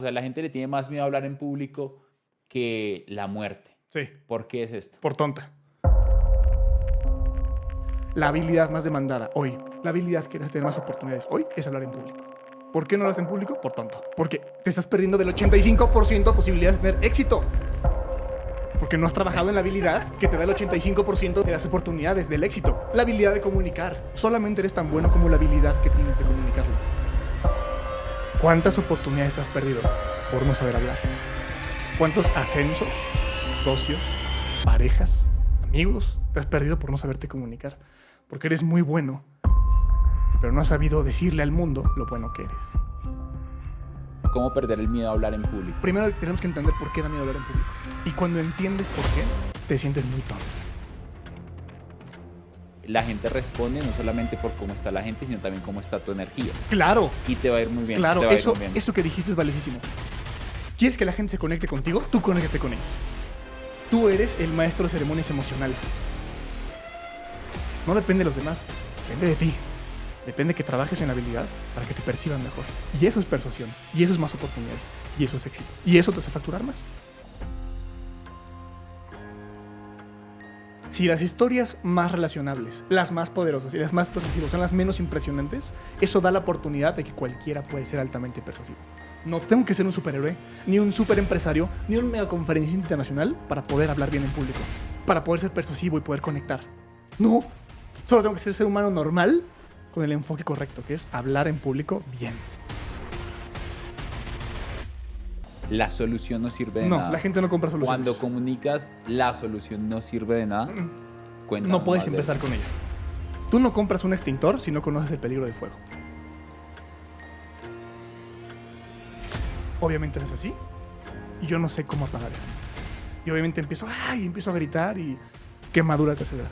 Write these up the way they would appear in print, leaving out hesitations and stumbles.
O sea, la gente le tiene más miedo a hablar en público que la muerte. Sí, ¿Por qué es esto? por tonta. La habilidad más demandada hoy, la habilidad que vas a tener más oportunidades hoy es hablar en público. ¿Por qué no lo hablas en público? Por tonto. Porque te estás perdiendo del 85% de posibilidades de tener éxito. Porque no has trabajado en la habilidad que te da el 85% de las oportunidades del éxito. La habilidad de comunicar. Solamente eres tan bueno como la habilidad que tienes de comunicarlo. ¿Cuántas oportunidades te has perdido por no saber hablar? ¿Cuántos ascensos, socios, parejas, amigos te has perdido por no saberte comunicar? Porque eres muy bueno, pero no has sabido decirle al mundo lo bueno que eres. ¿Cómo perder el miedo a hablar en público? Primero tenemos que entender por qué da miedo hablar en público. Y cuando entiendes por qué, te sientes muy tonto. La gente responde no solamente por cómo está la gente, sino también cómo está tu energía. Claro, Y te va a ir muy bien. claro, te va a ir muy bien. eso que dijiste es valiosísimo. ¿Quieres que la gente se conecte contigo? Tú conéctate con ellos. Tú eres el maestro de ceremonias emocional. No depende de los demás, depende de ti. Depende que trabajes en la habilidad para que te perciban mejor. Y eso es persuasión, y eso es más oportunidades, y eso es éxito. Y eso te hace facturar más. Si las historias más relacionables, las más poderosas y las más persuasivas son las menos impresionantes, eso da la oportunidad de que cualquiera puede ser altamente persuasivo. No tengo que ser un superhéroe, ni un superempresario, ni un megaconferencista internacional para poder hablar bien en público, para poder ser persuasivo y poder conectar. No, solo tengo que ser humano normal con el enfoque correcto, que es hablar en público bien. La solución no sirve de nada. No, la gente no compra soluciones. Cuando comunicas, la solución no sirve de nada. Cuéntanos No puedes más de empezar eso. con ella. Tú no compras un extintor si no conoces el peligro del fuego. Obviamente es así. Y yo no sé cómo apagar eso. Y obviamente empiezo a gritar y quemadura tercera.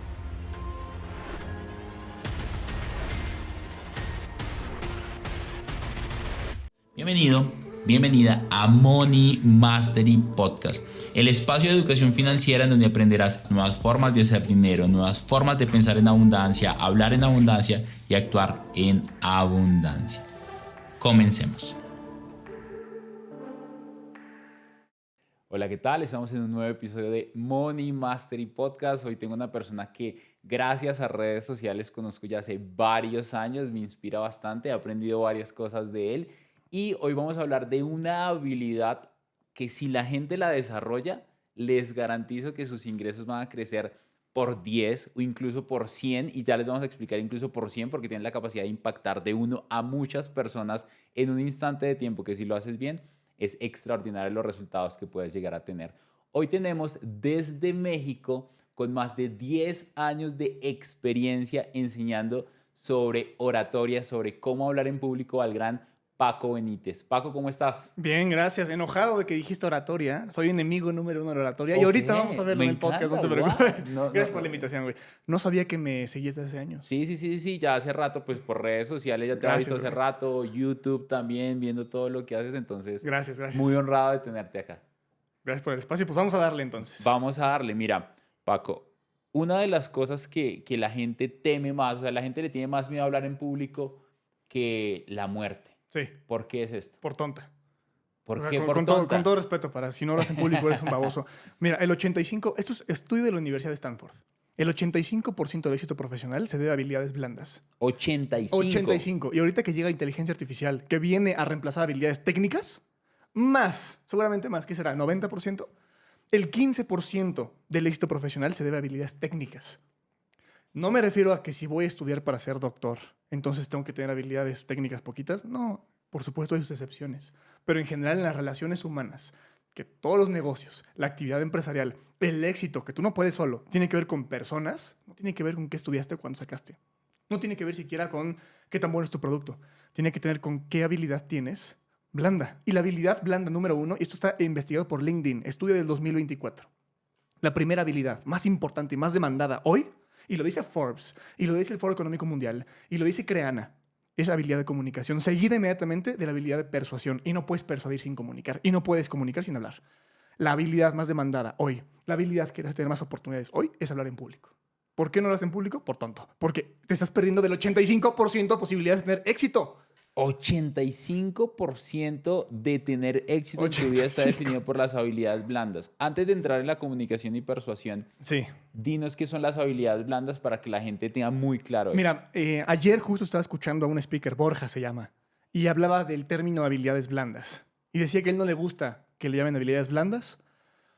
Bienvenido, bienvenida a Money Mastery Podcast, el espacio de educación financiera en donde aprenderás nuevas formas de hacer dinero, nuevas formas de pensar en abundancia, hablar en abundancia y actuar en abundancia. Comencemos. Hola, ¿qué tal? Estamos en un nuevo episodio de Money Mastery Podcast. Hoy tengo una persona que gracias a redes sociales conozco ya hace varios años, me inspira bastante, he aprendido varias cosas de él y hoy vamos a hablar de una habilidad que si la gente la desarrolla, les garantizo que sus ingresos van a crecer por 10 o incluso por 100 y ya les vamos a explicar incluso por 100 porque tienen la capacidad de impactar de uno a muchas personas en un instante de tiempo que si lo haces bien, es extraordinario los resultados que puedes llegar a tener. Hoy tenemos desde México con más de 10 años de experiencia enseñando sobre oratoria, sobre cómo hablar en público al gran Paco Benítez. Paco, ¿cómo estás? Bien, gracias. Enojado de que dijiste oratoria. Soy enemigo número 1 de la oratoria. Ok, Y ahorita vamos a verlo me en el podcast, no te encanta, preocupes. wow. No, Gracias por la invitación, güey. No sabía que me seguías desde hace años. Sí, ya hace rato, pues por redes sociales ya te he visto hace güey. rato, YouTube también, viendo todo lo que haces, entonces Gracias. muy honrado de tenerte acá. Gracias por el espacio. Pues vamos a darle entonces. Vamos a darle, mira, Paco, una de las cosas que la gente teme más, o sea, la gente le tiene más miedo a hablar en público que la muerte. Sí, ¿Por qué es esto? por tonta. ¿Por O sea, qué por con tonta? todo respeto, para si no lo hacen público, eres un baboso. Mira, el 85, esto es estudio de la Universidad de Stanford. El 85% del éxito profesional se debe a habilidades blandas. 85. 85. Y ahorita que llega inteligencia artificial, que viene a reemplazar habilidades técnicas, más, seguramente más, ¿qué será? ¿90%? El 15% del éxito profesional se debe a habilidades técnicas. No me refiero a que si voy a estudiar para ser doctor, entonces tengo que tener habilidades técnicas poquitas. No, por supuesto hay sus excepciones. Pero en general en las relaciones humanas, que todos los negocios, la actividad empresarial, el éxito, que tú no puedes solo, tiene que ver con personas, no tiene que ver con qué estudiaste o cuándo sacaste. No tiene que ver siquiera con qué tan bueno es tu producto. Tiene que tener con qué habilidad tienes blanda. Y la habilidad blanda número 1, y esto está investigado por LinkedIn, estudio del 2024. La primera habilidad más importante y más demandada hoy, y lo dice Forbes, y lo dice el Foro Económico Mundial, y lo dice Creana, es habilidad de comunicación, seguida inmediatamente de la habilidad de persuasión. Y no puedes persuadir sin comunicar, y no puedes comunicar sin hablar. La habilidad más demandada hoy, la habilidad que vas a tener más oportunidades hoy, es hablar en público. ¿Por qué no lo haces en público? Por tonto. Porque te estás perdiendo del 85% de posibilidades de tener éxito. 85% de tener éxito en tu vida está 85. definido por las habilidades blandas. Antes de entrar en la comunicación y persuasión, Sí. dinos qué son las habilidades blandas para que la gente tenga muy claro eso. Mira, ayer justo estaba escuchando a un speaker, Borja se llama, y hablaba del término habilidades blandas. Y decía que a él no le gusta que le llamen habilidades blandas,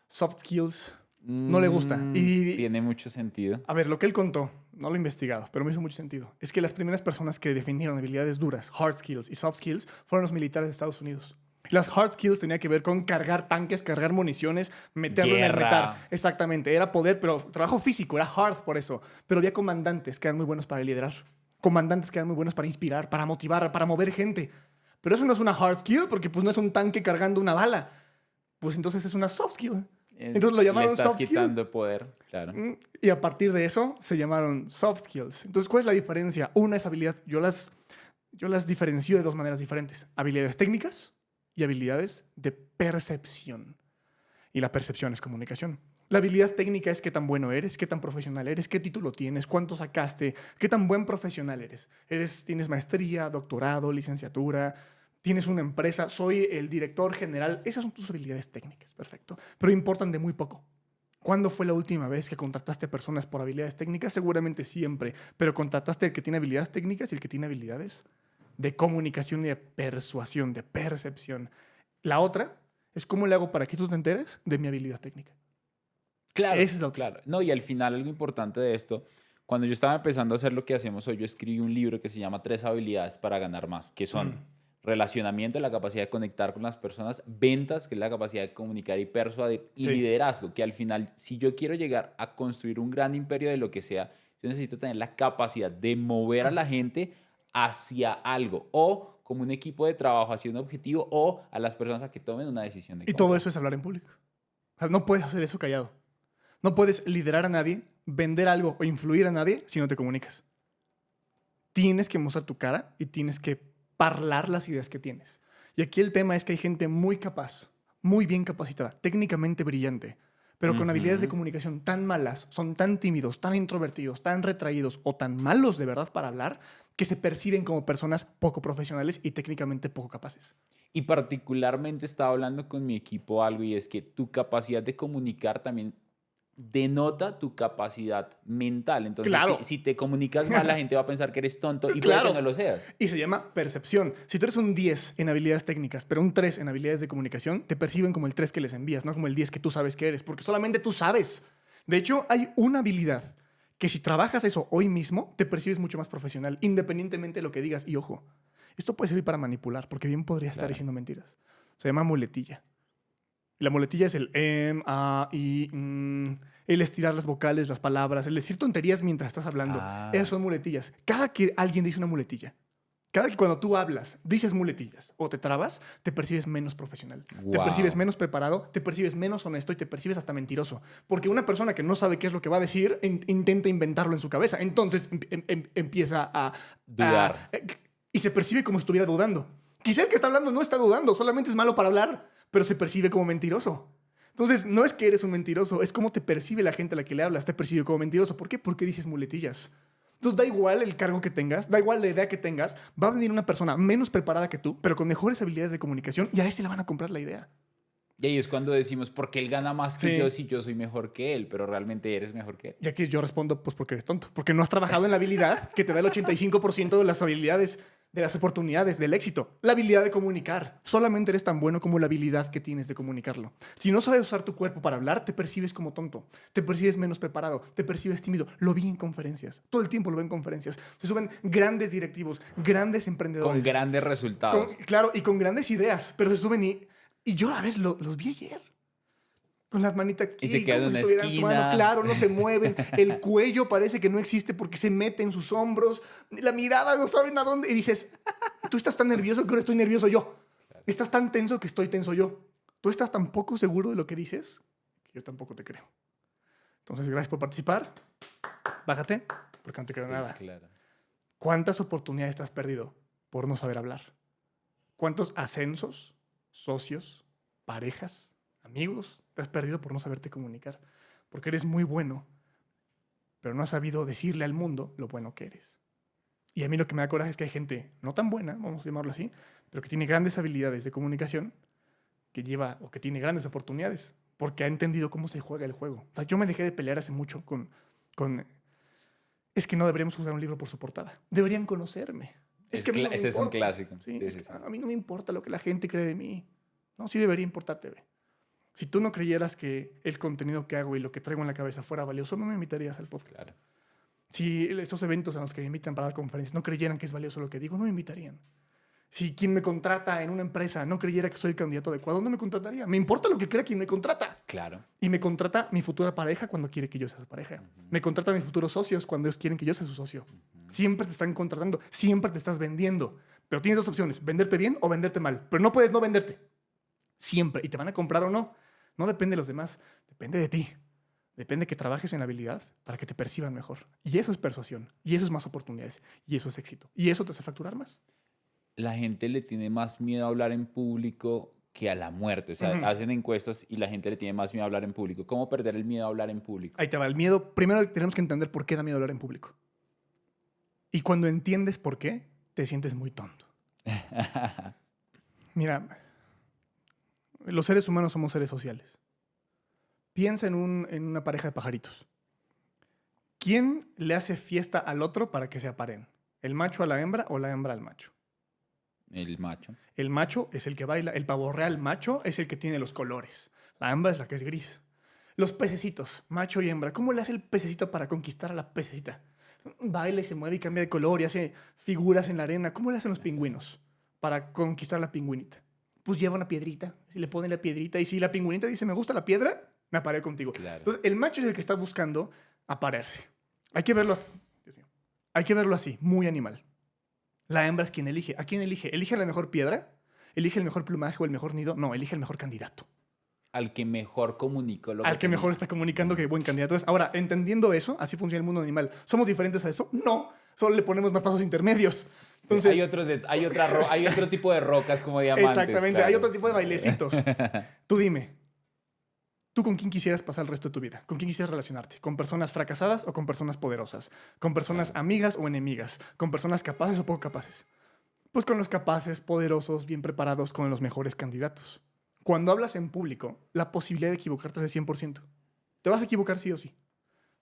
soft skills, no le gusta. Y Tiene mucho sentido. a ver, lo que él contó, no lo he investigado, pero me hizo mucho sentido, es que las primeras personas que definieron habilidades duras, hard skills y soft skills, fueron los militares de Estados Unidos. Las hard skills tenía que ver con cargar tanques, cargar municiones, meterlo en el Guerra. metal. Exactamente, era poder, pero trabajo físico, era hard por eso. Pero había comandantes que eran muy buenos para liderar. Comandantes que eran muy buenos para inspirar, para motivar, para mover gente. Pero eso no es una hard skill porque pues no es un tanque cargando una bala. Pues entonces es una soft skill. Entonces lo llamaron Le estás soft skill. quitando poder, claro. Y a partir de eso se llamaron soft skills. Entonces, ¿cuál es la diferencia? Una es habilidad. Yo las diferencio de dos maneras diferentes. Habilidades técnicas y habilidades de percepción. Y la percepción es comunicación. La habilidad técnica es qué tan bueno eres, qué tan profesional eres, qué título tienes, cuánto sacaste, qué tan buen profesional eres. Tienes maestría, doctorado, licenciatura, tienes una empresa, soy el director general. Esas son tus habilidades técnicas, perfecto. Pero importan de muy poco. ¿Cuándo fue la última vez que contrataste personas por habilidades técnicas? Seguramente siempre, pero contrataste el que tiene habilidades técnicas y el que tiene habilidades de comunicación y de persuasión, de percepción. La otra es cómo le hago para que tú te enteres de mi habilidad técnica. Claro, Esa es la otra. claro. No, y al final algo importante de esto, cuando yo estaba empezando a hacer lo que hacemos hoy, yo escribí un libro que se llama Tres habilidades para ganar más, que son relacionamiento, la capacidad de conectar con las personas, ventas, que es la capacidad de comunicar y persuadir, y Sí. liderazgo, que al final, si yo quiero llegar a construir un gran imperio de lo que sea, yo necesito tener la capacidad de mover a la gente hacia algo, o como un equipo de trabajo hacia un objetivo, o a las personas a que tomen una decisión de Y todo compra. eso es hablar en público. O sea, no puedes hacer eso callado. No puedes liderar a nadie, vender algo o influir a nadie si no te comunicas. Tienes que mostrar tu cara y tienes que hablar las ideas que tienes. Y aquí el tema es que hay gente muy capaz, muy bien capacitada, técnicamente brillante, pero con habilidades de comunicación tan malas, son tan tímidos, tan introvertidos, tan retraídos o tan malos de verdad para hablar, que se perciben como personas poco profesionales y técnicamente poco capaces. Y particularmente estaba hablando con mi equipo algo y es que tu capacidad de comunicar también denota tu capacidad mental. Entonces, Claro. si te comunicas mal, la gente va a pensar que eres tonto y puede Claro. que no lo seas. Y se llama percepción. Si tú eres un 10 en habilidades técnicas, pero un 3 en habilidades de comunicación, te perciben como el 3 que les envías, no como el 10 que tú sabes que eres, porque solamente tú sabes. De hecho, hay una habilidad que si trabajas eso hoy mismo, te percibes mucho más profesional, independientemente de lo que digas. Y ojo, esto puede servir para manipular, porque bien podría estar Claro. diciendo mentiras. Se llama muletilla. Y la muletilla es el el estirar las vocales, las palabras, el decir tonterías mientras estás hablando. Ah. Esas son muletillas. Cada que alguien dice una muletilla, cada que cuando tú hablas dices muletillas o te trabas, te percibes menos profesional. Te Wow. percibes menos preparado, te percibes menos honesto y te percibes hasta mentiroso. Porque una persona que no sabe qué es lo que va a decir intenta inventarlo en su cabeza. Entonces empieza a Dudar. y se percibe como si estuviera dudando. Quizá el que está hablando no está dudando, solamente es malo para hablar, pero se percibe como mentiroso. Entonces, no es que eres un mentiroso, es cómo te percibe la gente a la que le hablas, te percibe como mentiroso. ¿Por qué? Porque dices muletillas. Entonces, da igual el cargo que tengas, da igual la idea que tengas, va a venir una persona menos preparada que tú, pero con mejores habilidades de comunicación y a este le van a comprar la idea. Y ahí es cuando decimos, porque él gana más que Sí. yo si yo soy mejor que él, pero realmente eres mejor que él. Y aquí yo respondo, pues porque eres tonto, porque no has trabajado en la habilidad que te da el 85% de las habilidades, de las oportunidades, del éxito. La habilidad de comunicar. Solamente eres tan bueno como la habilidad que tienes de comunicarlo. Si no sabes usar tu cuerpo para hablar, te percibes como tonto, te percibes menos preparado, te percibes tímido. Lo vi en conferencias, todo el tiempo lo veo en conferencias. Se suben grandes directivos, grandes emprendedores. Con grandes resultados. Claro, y con grandes ideas, pero se suben y yo a ver, los vi ayer. Con las manitas aquí, Y se quedan como en si una estuvieran su mano. esquina. Claro, no se mueven. El cuello parece que no existe porque se mete en sus hombros. La mirada no saben a dónde. Y dices, tú estás tan nervioso que ahora estoy nervioso yo. Estás tan tenso que estoy tenso yo. Tú estás tan poco seguro de lo que dices que yo tampoco te creo. Entonces, gracias por participar. Bájate, porque no te creo Sí, nada. claro. ¿Cuántas oportunidades te has perdido por no saber hablar? ¿Cuántos ascensos, socios, parejas, amigos te has perdido por no saberte comunicar? Porque eres muy bueno, pero no has sabido decirle al mundo lo bueno que eres. Y a mí lo que me da coraje es que hay gente no tan buena, vamos a llamarlo así, pero que tiene grandes habilidades de comunicación, que lleva o que tiene grandes oportunidades, porque ha entendido cómo se juega el juego. O sea, yo me dejé de pelear hace mucho con es que no deberíamos juzgar un libro por su portada. Deberían conocerme. Es que a mí no me ese es un importa. clásico. Sí, Sí, es sí, que sí. a mí no me importa lo que la gente cree de mí. No, sí debería importarte, ve. Si tú no creyeras que el contenido que hago y lo que traigo en la cabeza fuera valioso, no me invitarías al podcast. Claro. Si estos eventos a los que me invitan para dar conferencias no creyeran que es valioso lo que digo, no me invitarían. Si quien me contrata en una empresa no creyera que soy el candidato adecuado, no me contrataría. Me importa lo que crea quien me contrata. Claro. Y me contrata mi futura pareja cuando quiere que yo sea su pareja. Me contrata mis futuros socios cuando ellos quieren que yo sea su socio. Siempre te están contratando, siempre te estás vendiendo. Pero tienes dos opciones, venderte bien o venderte mal. Pero no puedes no venderte. Siempre. ¿Y te van a comprar o no? No depende de los demás, depende de ti. Depende que trabajes en la habilidad para que te perciban mejor. Y eso es persuasión. Y eso es más oportunidades. Y eso es éxito. Y eso te hace facturar más. La gente le tiene más miedo a hablar en público que a la muerte. O sea, hacen encuestas y la gente le tiene más miedo a hablar en público. ¿Cómo perder el miedo a hablar en público? Ahí te va. El miedo. Primero tenemos que entender por qué da miedo hablar en público. Y cuando entiendes por qué, te sientes muy tonto. Mira, los seres humanos somos seres sociales. Piensa en una pareja de pajaritos. ¿Quién le hace fiesta al otro para que se aparen? ¿El macho a la hembra o la hembra al macho? El macho. El macho es el que baila. El pavo real macho es el que tiene los colores. La hembra es la que es gris. Los pececitos, macho y hembra. ¿Cómo le hace el pececito para conquistar a la pececita? Baila y se mueve y cambia de color y hace figuras en la arena. ¿Cómo le hacen los pingüinos para conquistar a la pingüinita? Pues lleva una piedrita. Si le pone la piedrita y si la pingüinita dice me gusta la piedra, me apareo contigo. Claro. Entonces el macho es el que está buscando aparearse. Hay que verlo así. Dios mío. Hay que verlo así, muy animal. La hembra es quien elige. ¿A quién elige? ¿Elige la mejor piedra? ¿Elige el mejor plumaje o el mejor nido? No, elige el mejor candidato. Al que mejor comunicó lo Al que mejor está comunicando que buen candidato es. Ahora, entendiendo eso, así funciona el mundo animal. ¿Somos diferentes a eso? No. Solo le ponemos más pasos intermedios. Entonces, hay otro tipo de rocas como diamantes. exactamente. Claro. Hay otro tipo de bailecitos. Tú dime. ¿Tú con quién quisieras pasar el resto de tu vida? ¿Con quién quisieras relacionarte? ¿Con personas fracasadas o con personas poderosas? ¿Con personas amigas o enemigas? ¿Con personas capaces o poco capaces? Pues con los capaces, poderosos, bien preparados, con los mejores candidatos. Cuando hablas en público, la posibilidad de equivocarte es de 100%. Te vas a equivocar sí o sí.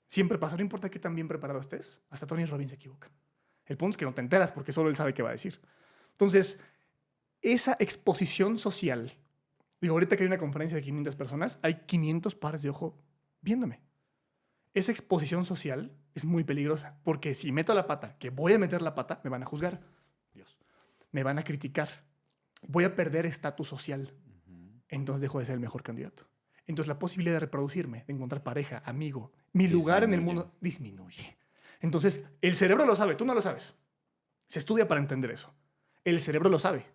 Siempre pasa, no importa qué tan bien preparado estés. Hasta Tony Robbins se equivoca. El punto es que no te enteras porque solo él sabe qué va a decir. Entonces, esa exposición social. Digo, ahorita que hay una conferencia de 500 personas, hay 500 pares de ojo viéndome. Esa exposición social es muy peligrosa, porque si meto la pata, que voy a meter la pata, me van a juzgar. Dios. Me van a criticar. Voy a perder estatus social. Entonces dejo de ser el mejor candidato. Entonces la posibilidad de reproducirme, de encontrar pareja, amigo, mi lugar en el mundo disminuye. Entonces el cerebro lo sabe, tú no lo sabes. Se estudia para entender eso. El cerebro lo sabe.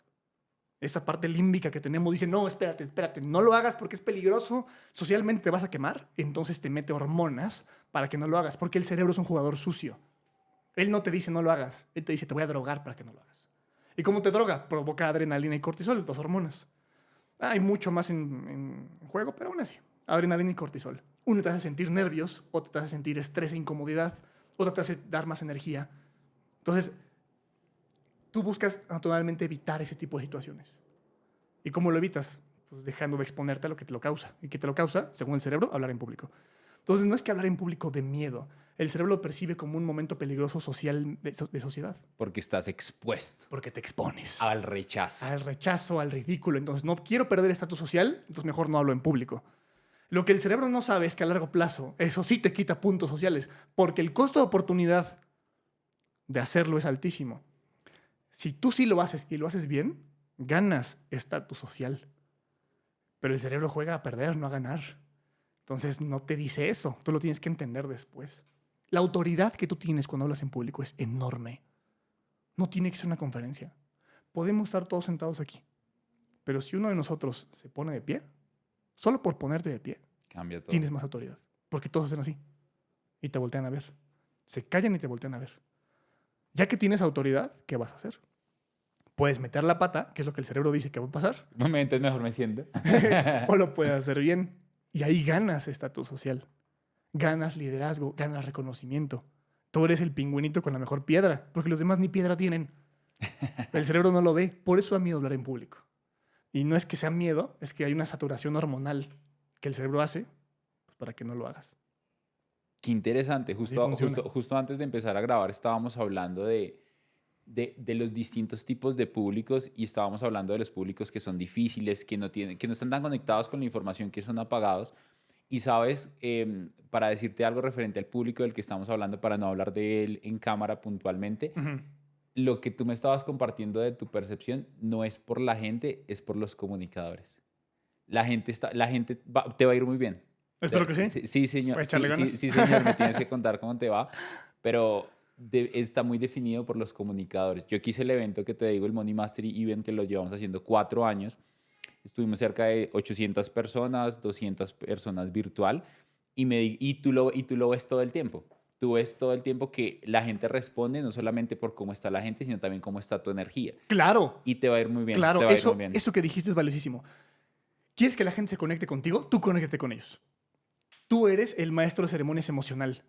Esa parte límbica que tenemos dice, no, espérate, no lo hagas porque es peligroso, socialmente te vas a quemar, entonces te mete hormonas para que no lo hagas, porque el cerebro es un jugador sucio. Él no te dice no lo hagas, él te dice te voy a drogar para que no lo hagas. ¿Y cómo te droga? Provoca adrenalina y cortisol, dos hormonas. Hay mucho más en juego, pero aún así, adrenalina y cortisol. Uno te hace sentir nervios, otro te hace sentir estrés e incomodidad, otro te hace dar más energía. Entonces, tú buscas naturalmente evitar ese tipo de situaciones. ¿Y cómo lo evitas? Pues dejando de exponerte a lo que te lo causa. ¿Y qué te lo causa? Según el cerebro, hablar en público. Entonces, no es que hablar en público de miedo. El cerebro lo percibe como un momento peligroso social de sociedad. Porque estás expuesto Porque te expones. al rechazo. Al rechazo, al ridículo. Entonces, no quiero perder estatus social, entonces mejor no hablo en público. Lo que el cerebro no sabe es que a largo plazo, eso sí te quita puntos sociales, porque el costo de oportunidad de hacerlo es altísimo. Si tú sí lo haces y lo haces bien, ganas estatus social. Pero el cerebro juega a perder, no a ganar. Entonces no te dice eso. Tú lo tienes que entender después. La autoridad que tú tienes cuando hablas en público es enorme. No tiene que ser una conferencia. Podemos estar todos sentados aquí. Pero si uno de nosotros se pone de pie, solo por ponerte de pie, Cambia todo. tienes más autoridad. Porque todos hacen así. Y te voltean a ver. Se callan y te voltean a ver. Ya que tienes autoridad, ¿qué vas a hacer? Puedes meter la pata, que es lo que el cerebro dice que va a pasar, Un momento, mejor me siento. o lo puedes hacer bien. Y ahí ganas estatus social. Ganas liderazgo, ganas reconocimiento, Tú eres el pingüinito con la mejor piedra, porque los demás ni piedra tienen. El cerebro no lo ve. Por eso da miedo hablar en público. Y no es que sea miedo, es que hay una saturación hormonal que el cerebro hace para que no lo hagas. Qué interesante. Justo antes de empezar a grabar estábamos hablando de los distintos tipos de públicos y estábamos hablando de los públicos que son difíciles, que no están tan conectados con la información, que son apagados. Y sabes, para decirte algo referente al público del que estamos hablando, para no hablar de él en cámara puntualmente, lo que tú me estabas compartiendo de tu percepción no es por la gente, es por los comunicadores. La gente te va a ir muy bien. Espero que sí. Sí, señor. Voy a echarle ganas. Sí, señor, me tienes que contar cómo te va, pero está muy definido por los comunicadores. Yo quise el evento que te digo, el Money Mastery Event, que lo llevamos haciendo 4 años. Estuvimos cerca de 800 personas, 200 personas virtual, y tú lo ves todo el tiempo. Tú ves todo el tiempo que la gente responde, no solamente por cómo está la gente, sino también cómo está tu energía. Claro. Y te va a ir muy bien. Claro, te va a ir muy bien. eso que dijiste es valiosísimo. ¿Quieres que la gente se conecte contigo? Tú conéctate con ellos. Tú eres el maestro de ceremonias emocional.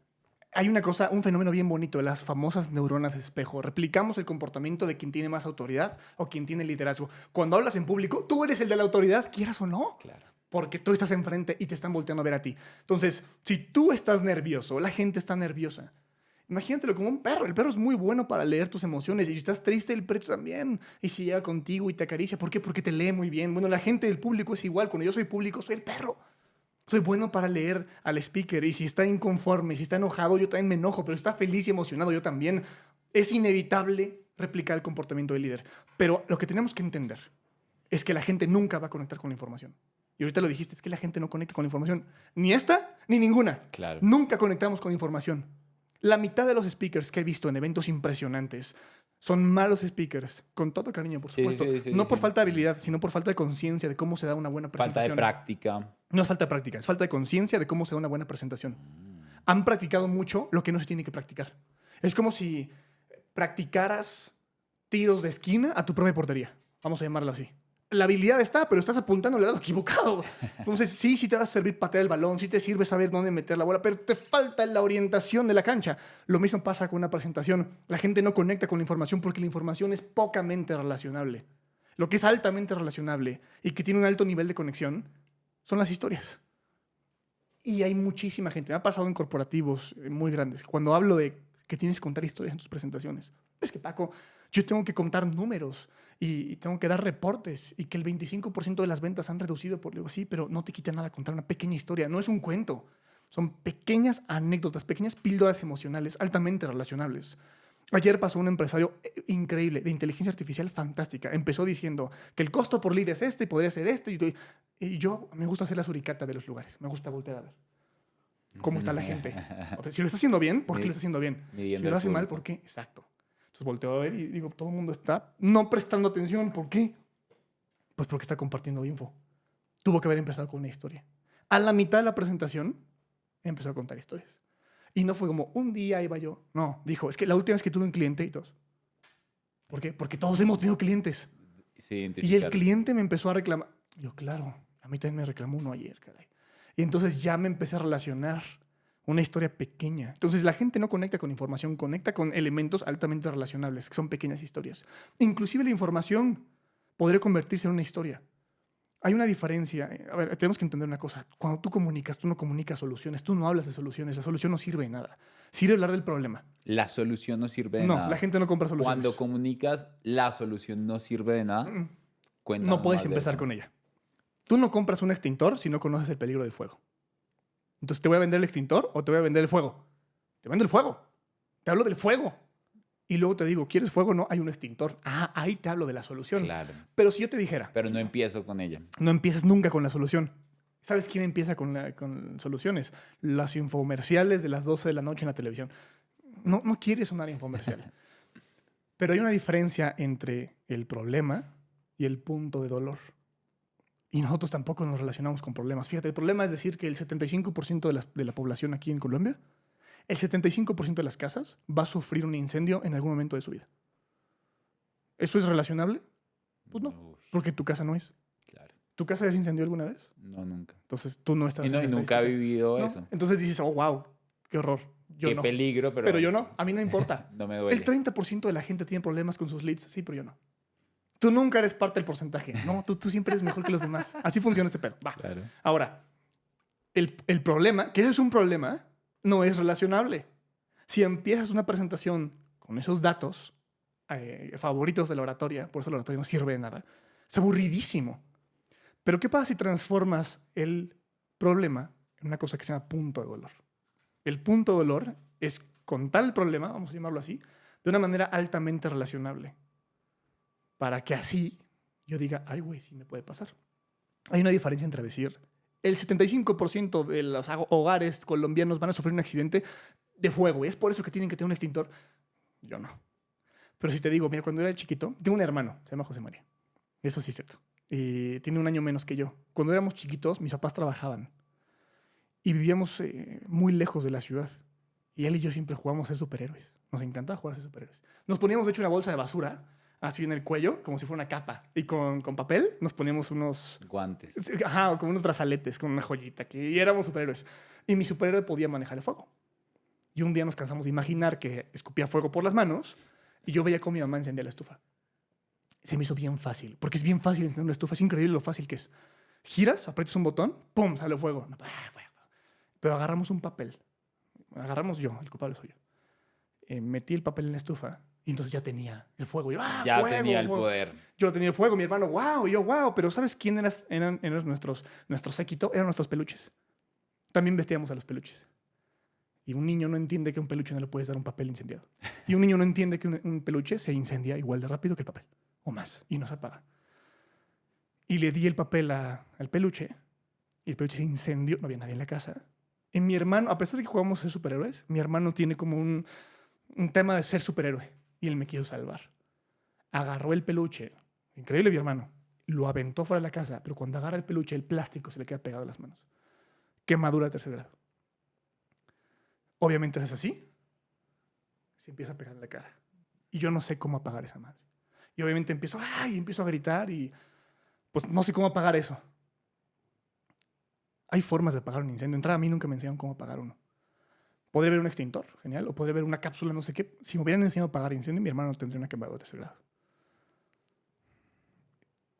Hay un fenómeno bien bonito, las famosas neuronas espejo. Replicamos el comportamiento de quien tiene más autoridad o quien tiene liderazgo. Cuando hablas en público, tú eres el de la autoridad, quieras o no. Claro. Porque tú estás enfrente y te están volteando a ver a ti. Entonces, si tú estás nervioso, la gente está nerviosa. Imagínatelo como un perro. El perro es muy bueno para leer tus emociones. Y si estás triste, el perro también. Y si llega contigo y te acaricia, ¿por qué? Porque te lee muy bien. Bueno, la gente del público es igual. Cuando yo soy público, soy el perro. Soy bueno para leer al speaker. Y si está inconforme, si está enojado, yo también me enojo. Pero si está feliz y emocionado, yo también. Es inevitable replicar el comportamiento del líder. Pero lo que tenemos que entender es que la gente nunca va a conectar con la información. Y ahorita lo dijiste, es que la gente no conecta con la información. Ni esta, ni ninguna. Claro. Nunca conectamos con información. La mitad de los speakers que he visto en eventos impresionantes son malos speakers, con todo cariño, por supuesto. No por falta de habilidad, sino por falta de conciencia de cómo se da una buena presentación. Falta de práctica. No es falta de práctica, es falta de conciencia de cómo se da una buena presentación. Han practicado mucho lo que no se tiene que practicar. Es como si practicaras tiros de esquina a tu propia portería. Vamos a llamarlo así. La habilidad está, pero estás apuntando al lado equivocado. Entonces, sí te va a servir patear el balón, sí te sirve saber dónde meter la bola, pero te falta la orientación de la cancha. Lo mismo pasa con una presentación. La gente no conecta con la información porque la información es pocamente relacionable. Lo que es altamente relacionable y que tiene un alto nivel de conexión son las historias. Y hay muchísima gente. Me ha pasado en corporativos muy grandes. Cuando hablo de que tienes que contar historias en tus presentaciones. Es que, Paco, yo tengo que contar números y tengo que dar reportes y que el 25% de las ventas han reducido por algo así, pero no te quita nada contar una pequeña historia. No es un cuento. Son pequeñas anécdotas, pequeñas píldoras emocionales altamente relacionables. Ayer pasó un empresario increíble de inteligencia artificial fantástica. Empezó diciendo que el costo por lead es este y podría ser este. Y yo me gusta hacer la suricata de los lugares. Me gusta voltear a ver cómo está la gente. O sea, si lo está haciendo bien, ¿por qué lo está haciendo bien? Si lo hace mal, ¿por qué? Exacto. Entonces volteo a ver y digo, todo el mundo está no prestando atención. ¿Por qué? Pues porque está compartiendo info. Tuvo que haber empezado con una historia. A la mitad de la presentación empezó a contar historias. Y no fue como, un día iba yo. No, dijo, es que la última vez que tuve un cliente y todos. ¿Por qué? Porque todos hemos tenido clientes. Sí, y el cliente me empezó a reclamar. Yo, claro, a mí también me reclamó uno ayer, caray. Y entonces ya me empecé a relacionar una historia pequeña. Entonces la gente no conecta con información, conecta con elementos altamente relacionables, que son pequeñas historias. Inclusive la información podría convertirse en una historia. Hay una diferencia. A ver, tenemos que entender una cosa. Cuando tú comunicas, tú no comunicas soluciones, tú no hablas de soluciones. La solución no sirve de nada. Sirve hablar del problema. La solución no sirve de nada. No, la gente no compra soluciones. Cuando comunicas, la solución no sirve de nada. No puedes empezar con ella. Tú no compras un extintor si no conoces el peligro del fuego. Entonces, ¿te voy a vender el extintor o te voy a vender el fuego? Te vendo el fuego. Te hablo del fuego. Y luego te digo, ¿quieres fuego? No, hay un extintor. Ah, ahí te hablo de la solución. Claro. Pero si yo te dijera... Pero no empiezo con ella. No empiezas nunca con la solución. ¿Sabes quién empieza con soluciones? Las infomerciales de las 12 de la noche en la televisión. No quieres sonar infomercial. Pero hay una diferencia entre el problema y el punto de dolor. Y nosotros tampoco nos relacionamos con problemas. Fíjate, el problema es decir que el 75% de la población aquí en Colombia, el 75% de las casas va a sufrir un incendio en algún momento de su vida. ¿Eso es relacionable? Pues no, porque tu casa no es. Claro. ¿Tu casa ya se incendió alguna vez? No, nunca. Entonces tú no estás Y nunca he vivido ¿no? eso. Entonces dices, oh, wow, qué horror. Yo Qué no. peligro, Pero yo no. A mí no me importa. no me duele. El 30% de la gente tiene problemas con sus leads, sí, pero yo no. Tú nunca eres parte del porcentaje. No, tú siempre eres mejor que los demás. Así funciona este pedo. Va. Claro. Ahora, el problema, que eso es un problema, no es relacionable. Si empiezas una presentación con esos datos favoritos de la oratoria, por eso la oratoria no sirve de nada, es aburridísimo. Pero ¿qué pasa si transformas el problema en una cosa que se llama punto de dolor? El punto de dolor es contar el problema, vamos a llamarlo así, de una manera altamente relacionable. Para que así yo diga, ay, güey, sí me puede pasar. Hay una diferencia entre decir, el 75% de los hogares colombianos van a sufrir un accidente de fuego y es por eso que tienen que tener un extintor. Yo no. Pero si te digo, mira, cuando era chiquito, tengo un hermano, se llama José María. Eso sí es cierto. Y tiene un año menos que yo. Cuando éramos chiquitos, mis papás trabajaban. Y vivíamos muy lejos de la ciudad. Y él y yo siempre jugábamos a ser superhéroes. Nos encantaba jugar a ser superhéroes. Nos poníamos, de hecho, una bolsa de basura, así en el cuello, como si fuera una capa. Y con papel nos poníamos unos... Guantes. Ajá, como unos brazaletes, con una joyita. Y éramos superhéroes. Y mi superhéroe podía manejar el fuego. Y un día nos cansamos de imaginar que escupía fuego por las manos. Y yo veía cómo mi mamá encendía la estufa. Se me hizo bien fácil. Porque es bien fácil encender una estufa. Es increíble lo fácil que es. Giras, aprietas un botón, ¡pum! Sale fuego. Pero agarramos un papel. Agarramos yo, el culpable soy yo. Metí el papel en la estufa y entonces ya tenía el fuego. Yo, Ya fuego, tenía el fuego. poder. Yo tenía el fuego, mi hermano, wow, y yo, wow. Pero ¿sabes quién eran nuestro séquito? Eran nuestros peluches. También vestíamos a los peluches. Y un niño no entiende que a un peluche no le puedes dar un papel incendiado. Y un niño no entiende que un peluche se incendia igual de rápido que el papel. O más. Y no se apaga. Y le di el papel al peluche. Y el peluche se incendió. No había nadie en la casa. Y mi hermano, a pesar de que jugamos a ser superhéroes, mi hermano tiene como un tema de ser superhéroe. Y él me quiso salvar. Agarró el peluche. Increíble mi hermano. Lo aventó fuera de la casa. Pero cuando agarra el peluche, el plástico se le queda pegado a las manos. Quemadura de tercer grado. Obviamente es así. Se empieza a pegar en la cara. Y yo no sé cómo apagar esa madre. Y obviamente empiezo a gritar y pues no sé cómo apagar eso. Hay formas de apagar un incendio. De entrada, a mí nunca me enseñaron cómo apagar uno. Podría haber un extintor, genial, o podría haber una cápsula, no sé qué. Si me hubieran enseñado a apagar incendio, mi hermano tendría una quemadura de tercer grado.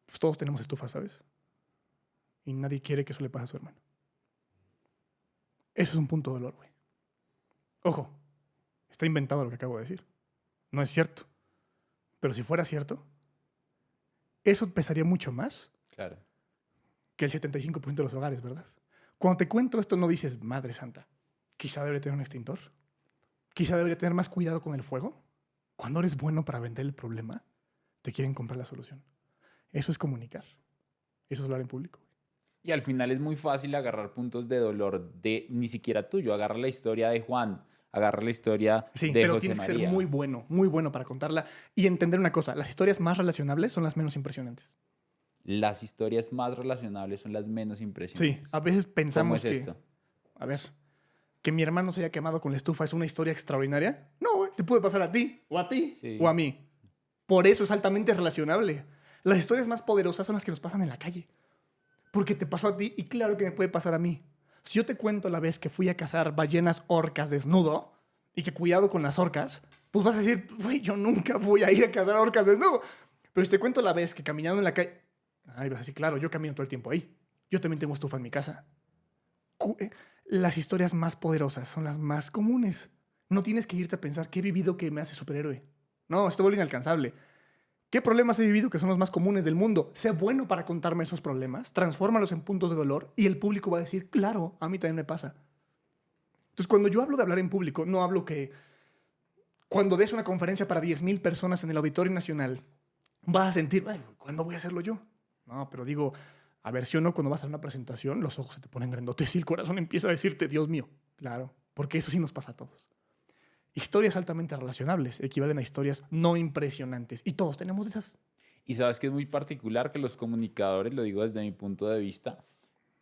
Pues todos tenemos estufas, ¿sabes? Y nadie quiere que eso le pase a su hermano. Eso es un punto de dolor, güey. Ojo, está inventado lo que acabo de decir. No es cierto. Pero si fuera cierto, eso pesaría mucho más Claro. que el 75% de los hogares, ¿verdad? Cuando te cuento esto no dices, madre santa, quizá debería tener un extintor. Quizá debería tener más cuidado con el fuego. Cuando eres bueno para vender el problema, te quieren comprar la solución. Eso es comunicar. Eso es hablar en público. Y al final es muy fácil agarrar puntos de dolor de ni siquiera tuyo. Agarra la historia de Juan, agarra la historia Sí, de pero José tienes que María. ser muy bueno para contarla y entender una cosa. Las historias más relacionables son las menos impresionantes. Las historias más relacionables son las menos Sí, impresionantes. a veces ¿Cómo pensamos es que... esto? A ver, que mi hermano se haya quemado con la estufa es una historia extraordinaria. No, güey, te puede pasar a ti, o a ti, Sí. o a mí. Por eso es altamente relacionable. Las historias más poderosas son las que nos pasan en la calle. Porque te pasó a ti y claro que me puede pasar a mí. Si yo te cuento la vez que fui a cazar ballenas orcas desnudo y que cuidado con las orcas, pues vas a decir, güey, yo nunca voy a ir a cazar orcas desnudo. Pero si te cuento la vez que caminando en la calle... Ay, vas a decir, claro, yo camino todo el tiempo ahí. Yo también tengo estufa en mi casa. Las historias más poderosas son las más comunes. No tienes que irte a pensar qué he vivido que me hace superhéroe. No, esto vuelve inalcanzable. ¿Qué problemas he vivido que son los más comunes del mundo? Sé bueno para contarme esos problemas, transfórmalos en puntos de dolor y el público va a decir, claro, a mí también me pasa. Entonces, cuando yo hablo de hablar en público, no hablo que cuando des una conferencia para 10,000 personas en el Auditorio Nacional, vas a sentir, ¿cuándo voy a hacerlo yo? No, pero digo, a ver, si o no, cuando vas a dar una presentación, los ojos se te ponen grandotes y el corazón empieza a decirte, Dios mío. Claro, porque eso sí nos pasa a todos. Historias altamente relacionables equivalen a historias no impresionantes. Y todos tenemos esas. Y sabes que es muy particular que los comunicadores, lo digo desde mi punto de vista,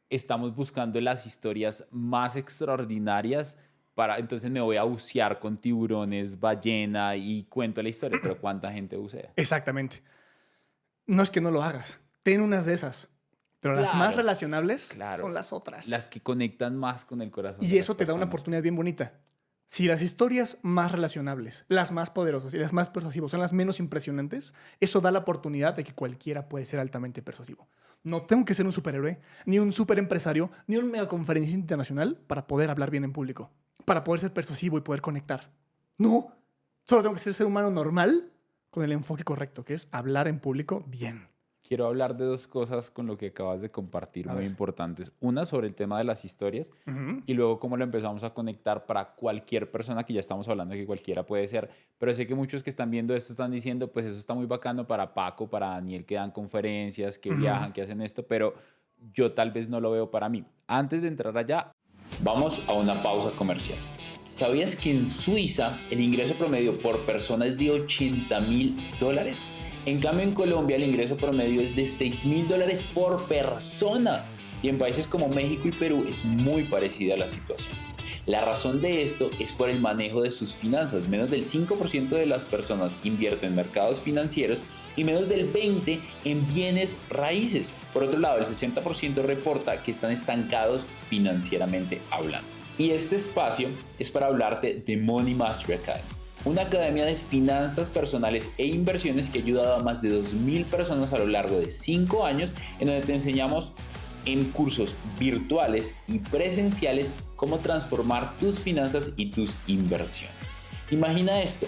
estamos buscando las historias más extraordinarias para, entonces me voy a bucear con tiburones, ballena y cuento la historia, pero ¿cuánta gente bucea? Exactamente. No es que no lo hagas. Ten unas de esas. Pero las Claro, más relacionables claro. son las otras. Las que conectan más con el corazón. Y de eso las te da una personas. oportunidad bien bonita. Si las historias más relacionables, las más poderosas y las más persuasivas son las menos impresionantes, eso da la oportunidad de que cualquiera puede ser altamente persuasivo. No tengo que ser un superhéroe, ni un superempresario, ni un megaconferencista internacional para poder hablar bien en público, para poder ser persuasivo y poder conectar. No, solo tengo que ser humano normal con el enfoque correcto, que es hablar en público bien. Quiero hablar de dos cosas con lo que acabas de compartir A muy ver. importantes. Una sobre el tema de las historias Ujú. y luego cómo lo empezamos a conectar para cualquier persona, que ya estamos hablando de que cualquiera puede ser, pero sé que muchos que están viendo esto están diciendo, pues eso está muy bacano para Paco, para Daniel, que dan conferencias, que Ujú. viajan, que hacen esto, pero yo tal vez no lo veo para mí. Antes de entrar allá, vamos a una pausa comercial. ¿Sabías que en Suiza el ingreso promedio por persona es de $80.000? En cambio, en Colombia el ingreso promedio es de $6.000 por persona. Y en países como México y Perú es muy parecida la situación. La razón de esto es por el manejo de sus finanzas. Menos del 5% de las personas invierte en mercados financieros y menos del 20% en bienes raíces. Por otro lado, el 60% reporta que están estancados financieramente hablando. Y este espacio es para hablarte de Money Mastery Academy, una academia de finanzas personales e inversiones que ha ayudado a más de 2.000 personas a lo largo de 5 años, en donde te enseñamos en cursos virtuales y presenciales cómo transformar tus finanzas y tus inversiones. Imagina esto.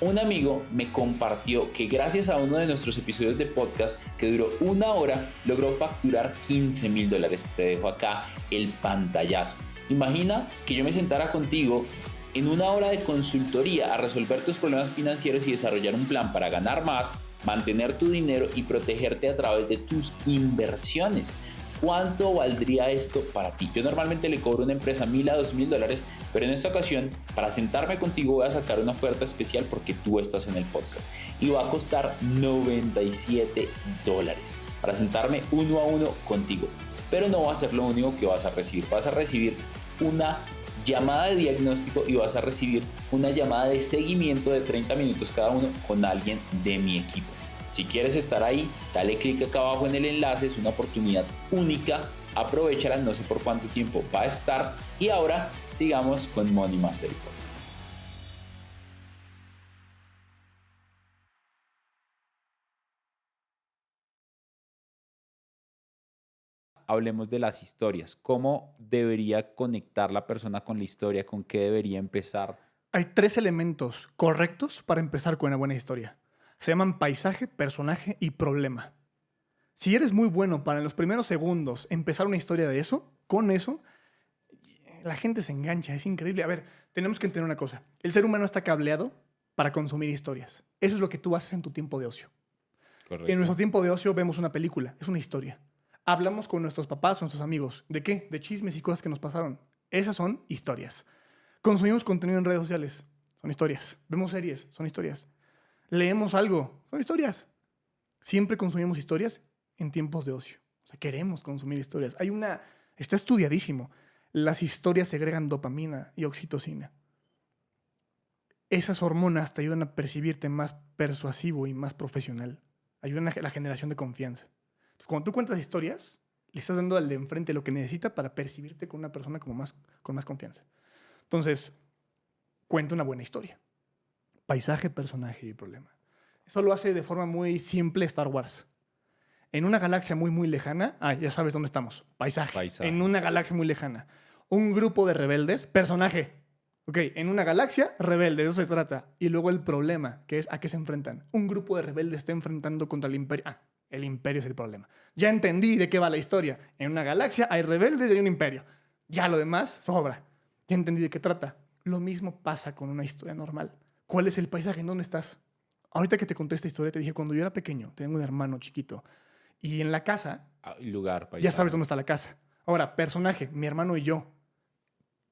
Un amigo me compartió que gracias a uno de nuestros episodios de podcast que duró 1 hora, logró facturar $15.000. Te dejo acá el pantallazo. Imagina que yo me sentara contigo en 1 hora de consultoría a resolver tus problemas financieros y desarrollar un plan para ganar más, mantener tu dinero y protegerte a través de tus inversiones. ¿Cuánto valdría esto para ti? Yo normalmente le cobro a una empresa $1.000 a $2.000, pero en esta ocasión, para sentarme contigo, voy a sacar una oferta especial porque tú estás en el podcast y va a costar $97 para sentarme 1 a 1 contigo. Pero no va a ser lo único que vas a recibir. Vas a recibir una llamada de diagnóstico y vas a recibir una llamada de seguimiento de 30 minutos cada uno con alguien de mi equipo. Si quieres estar ahí, dale clic acá abajo en el enlace, es una oportunidad única, aprovechala, no sé por cuánto tiempo va a estar. Y ahora sigamos con Money Mastery Podcast. Hablemos de las historias. ¿Cómo debería conectar la persona con la historia? ¿Con qué debería empezar? Hay 3 elementos correctos para empezar con una buena historia. Se llaman paisaje, personaje y problema. Si eres muy bueno para en los primeros segundos empezar una historia de eso, con eso, la gente se engancha, es increíble. A ver, tenemos que entender una cosa. El ser humano está cableado para consumir historias. Eso es lo que tú haces en tu tiempo de ocio. Correcto. En nuestro tiempo de ocio vemos una película, es una historia. Hablamos con nuestros papás o nuestros amigos. ¿De qué? De chismes y cosas que nos pasaron. Esas son historias. Consumimos contenido en redes sociales, son historias. Vemos series, son historias. Leemos algo, son historias. Siempre consumimos historias en tiempos de ocio. O sea, queremos consumir historias. Está estudiadísimo. Las historias segregan dopamina y oxitocina. Esas hormonas te ayudan a percibirte más persuasivo y más profesional. Ayudan a la generación de confianza. Entonces, cuando tú cuentas historias, le estás dando al de enfrente lo que necesita para percibirte con una persona con más confianza. Entonces, cuenta una buena historia. Paisaje, personaje y problema. Eso lo hace de forma muy simple Star Wars. En una galaxia muy, muy lejana, ya sabes dónde estamos. Paisaje. En una galaxia muy lejana. Un grupo de rebeldes, personaje. Ok, en una galaxia, rebeldes, de eso se trata. Y luego el problema, que es a qué se enfrentan. Un grupo de rebeldes está enfrentando contra el imperio. El imperio es el problema. Ya entendí de qué va la historia. En una galaxia hay rebeldes y hay un imperio. Ya lo demás sobra. Ya entendí de qué trata. Lo mismo pasa con una historia normal. ¿Cuál es el paisaje? ¿En dónde estás? Ahorita que te conté esta historia, te dije, cuando yo era pequeño, tengo un hermano chiquito. Y en la casa, Lugar, paisaje. ya sabes dónde está la casa. Ahora, personaje, mi hermano y yo.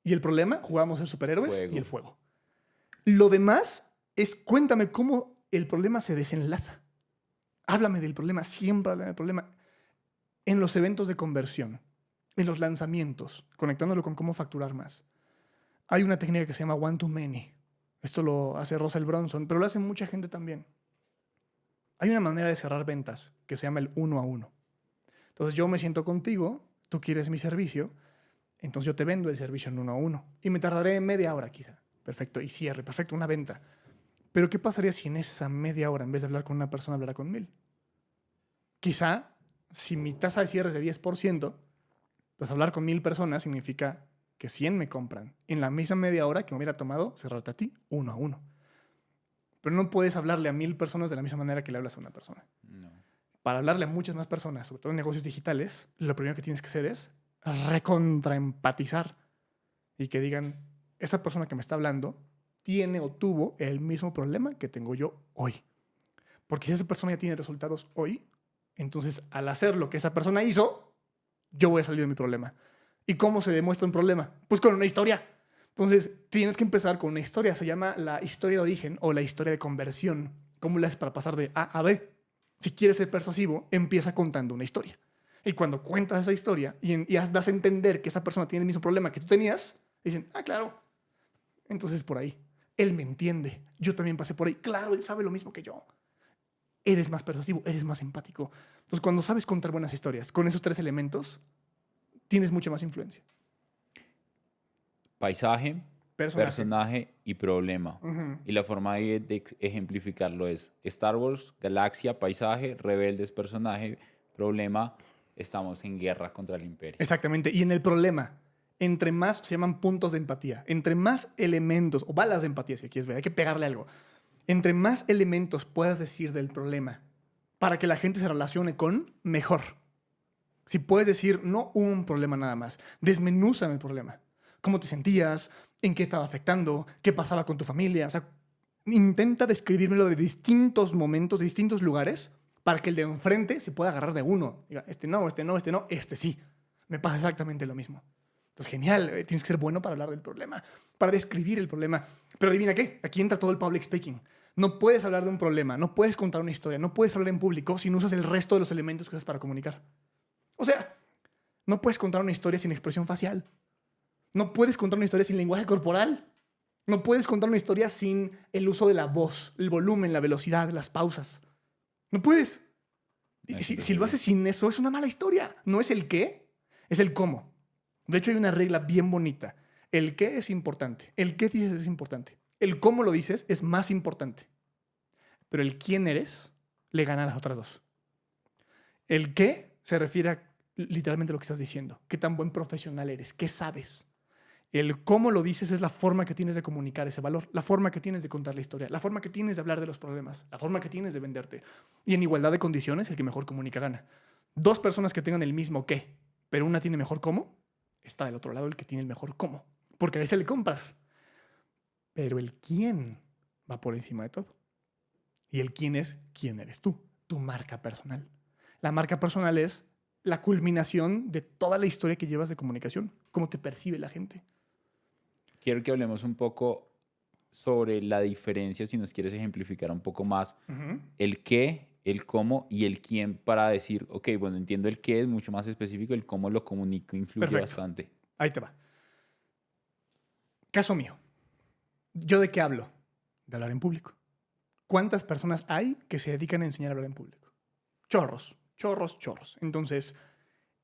Y el problema, jugamos a superhéroes Fuego. y el fuego. Lo demás es, cuéntame cómo el problema se desenlaza. Háblame del problema, siempre háblame del problema. En los eventos de conversión, en los lanzamientos, conectándolo con cómo facturar más. Hay una técnica que se llama one to many. Esto lo hace Russell Brunson, pero lo hace mucha gente también. Hay una manera de cerrar ventas que se llama el 1 a 1. Entonces yo me siento contigo, tú quieres mi servicio, entonces yo te vendo el servicio en 1 a 1. Y me tardaré media hora quizá, perfecto, y cierre, perfecto, una venta. Pero ¿qué pasaría si en esa media hora, en vez de hablar con una persona, hablara con 1000? Quizá, si mi tasa de cierre es de 10%, pues hablar con 1000 personas significa que 100 me compran en la misma media hora que me hubiera tomado cerrarte a ti, 1 a 1. Pero no puedes hablarle a 1000 personas de la misma manera que le hablas a una persona. No. Para hablarle a muchas más personas, sobre todo en negocios digitales, lo primero que tienes que hacer es recontraempatizar y que digan, esa persona que me está hablando tiene o tuvo el mismo problema que tengo yo hoy. Porque si esa persona ya tiene resultados hoy, entonces al hacer lo que esa persona hizo, yo voy a salir de mi problema. ¿Y cómo se demuestra un problema? Pues con una historia. Entonces tienes que empezar con una historia. Se llama la historia de origen o la historia de conversión. ¿Cómo le haces para pasar de A a B? Si quieres ser persuasivo, empieza contando una historia. Y cuando cuentas esa historia y das a entender que esa persona tiene el mismo problema que tú tenías, dicen, ah, claro. Entonces por ahí. Él me entiende. Yo también pasé por ahí. Claro, él sabe lo mismo que yo. Eres más persuasivo, eres más empático. Entonces, cuando sabes contar buenas historias con esos 3 elementos, tienes mucha más influencia. Paisaje, personaje y problema. Uh-huh. Y la forma de ejemplificarlo es Star Wars, galaxia, paisaje, rebeldes, personaje, problema, estamos en guerra contra el imperio. Exactamente. Y en el problema, entre más, se llaman puntos de empatía, entre más elementos, o balas de empatía si quieres ver, hay que pegarle algo. Entre más elementos puedas decir del problema para que la gente se relacione con, mejor. Si puedes decir, no un problema nada más, desmenúzame el problema. ¿Cómo te sentías? ¿En qué estaba afectando? ¿Qué pasaba con tu familia? O sea, intenta describírmelo de distintos momentos, de distintos lugares, para que el de enfrente se pueda agarrar de uno. Diga, este no, este no, este no, este sí. Me pasa exactamente lo mismo. Entonces, genial, tienes que ser bueno para hablar del problema, para describir el problema. Pero adivina qué, aquí entra todo el public speaking. No puedes hablar de un problema, no puedes contar una historia, no puedes hablar en público si no usas el resto de los elementos que usas para comunicar. O sea, no puedes contar una historia sin expresión facial. No puedes contar una historia sin lenguaje corporal. No puedes contar una historia sin el uso de la voz, el volumen, la velocidad, las pausas. No puedes. Si lo haces sin eso, es una mala historia. No es el qué, es el cómo. De hecho, hay una regla bien bonita. El qué es importante. El qué dices es importante. El cómo lo dices es más importante. Pero el quién eres le gana a las otras dos. El qué se refiere a literalmente lo que estás diciendo. ¿Qué tan buen profesional eres? ¿Qué sabes? El cómo lo dices es la forma que tienes de comunicar ese valor, la forma que tienes de contar la historia, la forma que tienes de hablar de los problemas, la forma que tienes de venderte. Y en igualdad de condiciones, el que mejor comunica gana. 2 personas que tengan el mismo qué, pero una tiene mejor cómo, está del otro lado el que tiene el mejor cómo. Porque a ese le compras. Pero el quién va por encima de todo. Y el quién es quién eres tú, tu marca personal. La marca personal es la culminación de toda la historia que llevas de comunicación, cómo te percibe la gente. Quiero que hablemos un poco sobre la diferencia, si nos quieres ejemplificar un poco más, el qué, el cómo y el quién para decir, ok, bueno, entiendo el qué es mucho más específico, el cómo lo comunico influye Perfecto. bastante. Ahí te va. Caso mío. ¿Yo de qué hablo? De hablar en público. ¿Cuántas personas hay que se dedican a enseñar a hablar en público? Chorros, chorros, chorros. Entonces,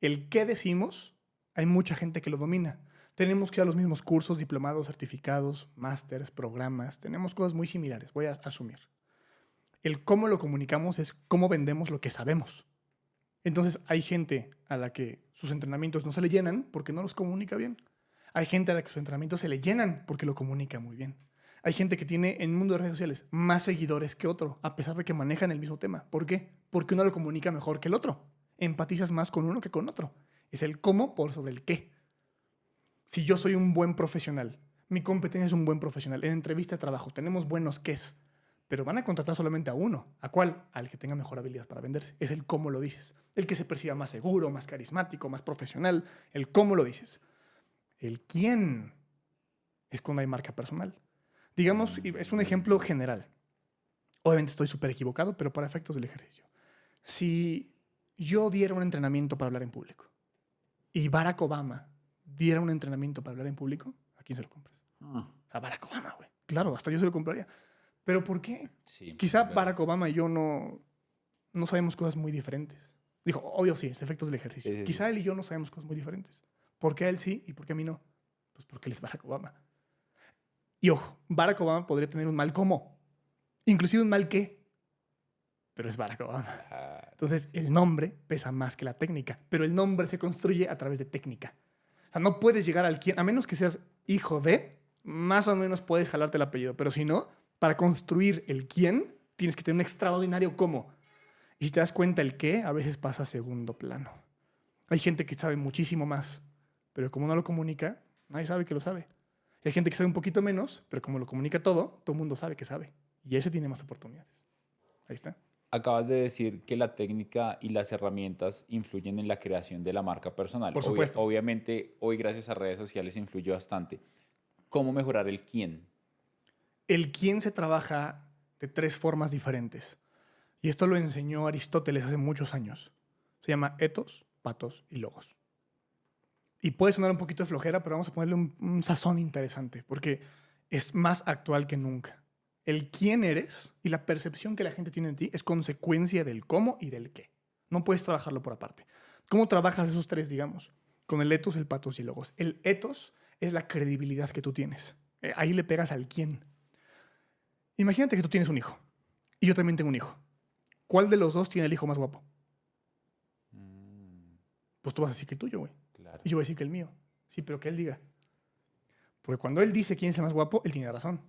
el qué decimos, hay mucha gente que lo domina. Tenemos que ir a los mismos cursos, diplomados, certificados, másters, programas. Tenemos cosas muy similares, voy a asumir. El cómo lo comunicamos es cómo vendemos lo que sabemos. Entonces, hay gente a la que sus entrenamientos no se le llenan porque no los comunica bien. Hay gente a la que sus entrenamientos se le llenan porque lo comunica muy bien. Hay gente que tiene en el mundo de redes sociales más seguidores que otro, a pesar de que manejan el mismo tema. ¿Por qué? Porque uno lo comunica mejor que el otro. Empatizas más con uno que con otro. Es el cómo por sobre el qué. Si yo soy un buen profesional, mi competencia es un buen profesional, en entrevista de trabajo tenemos buenos qués, pero van a contratar solamente a uno. ¿A cuál? Al que tenga mejor habilidad para venderse. Es el cómo lo dices. El que se perciba más seguro, más carismático, más profesional. El cómo lo dices. El quién es cuando hay marca personal. Digamos, es un ejemplo general. Obviamente estoy súper equivocado, pero para efectos del ejercicio. Si yo diera un entrenamiento para hablar en público y Barack Obama diera un entrenamiento para hablar en público, ¿a quién se lo compras? A Barack Obama, güey. Claro, hasta yo se lo compraría. ¿Pero por qué? Sí, Quizá Barack Obama y yo no sabemos cosas muy diferentes. Dijo, obvio sí, es efectos del ejercicio. Sí, sí, Quizá él y yo no sabemos cosas muy diferentes. ¿Por qué a él sí y por qué a mí no? Pues porque él es Barack Obama. Y ojo, Barack Obama podría tener un mal cómo, inclusive un mal qué, pero es Barack Obama. Entonces, el nombre pesa más que la técnica, pero el nombre se construye a través de técnica. O sea, no puedes llegar al quién, a menos que seas hijo de, más o menos puedes jalarte el apellido, pero si no, para construir el quién, tienes que tener un extraordinario cómo. Y si te das cuenta, el qué a veces pasa a segundo plano. Hay gente que sabe muchísimo más, pero como no lo comunica, nadie sabe que lo sabe. Y hay gente que sabe un poquito menos, pero como lo comunica todo el mundo sabe que sabe. Y ese tiene más oportunidades. Ahí está. Acabas de decir que la técnica y las herramientas influyen en la creación de la marca personal. Por supuesto. Obviamente, hoy gracias a redes sociales influye bastante. ¿Cómo mejorar el quién? El quién se trabaja de 3 formas diferentes. Y esto lo enseñó Aristóteles hace muchos años. Se llama etos, patos y logos. Y puede sonar un poquito de flojera, pero vamos a ponerle un sazón interesante, porque es más actual que nunca. El quién eres y la percepción que la gente tiene de ti es consecuencia del cómo y del qué. No puedes trabajarlo por aparte. ¿Cómo trabajas esos 3, digamos? Con el etos, el patos y el logos. El etos es la credibilidad que tú tienes. Ahí le pegas al quién. Imagínate que tú tienes un hijo y yo también tengo un hijo. ¿Cuál de los dos tiene el hijo más guapo? Pues tú vas a decir que el tuyo, güey. Claro. Y yo voy a decir que el mío. Sí, pero que él diga. Porque cuando él dice quién es el más guapo, él tiene razón.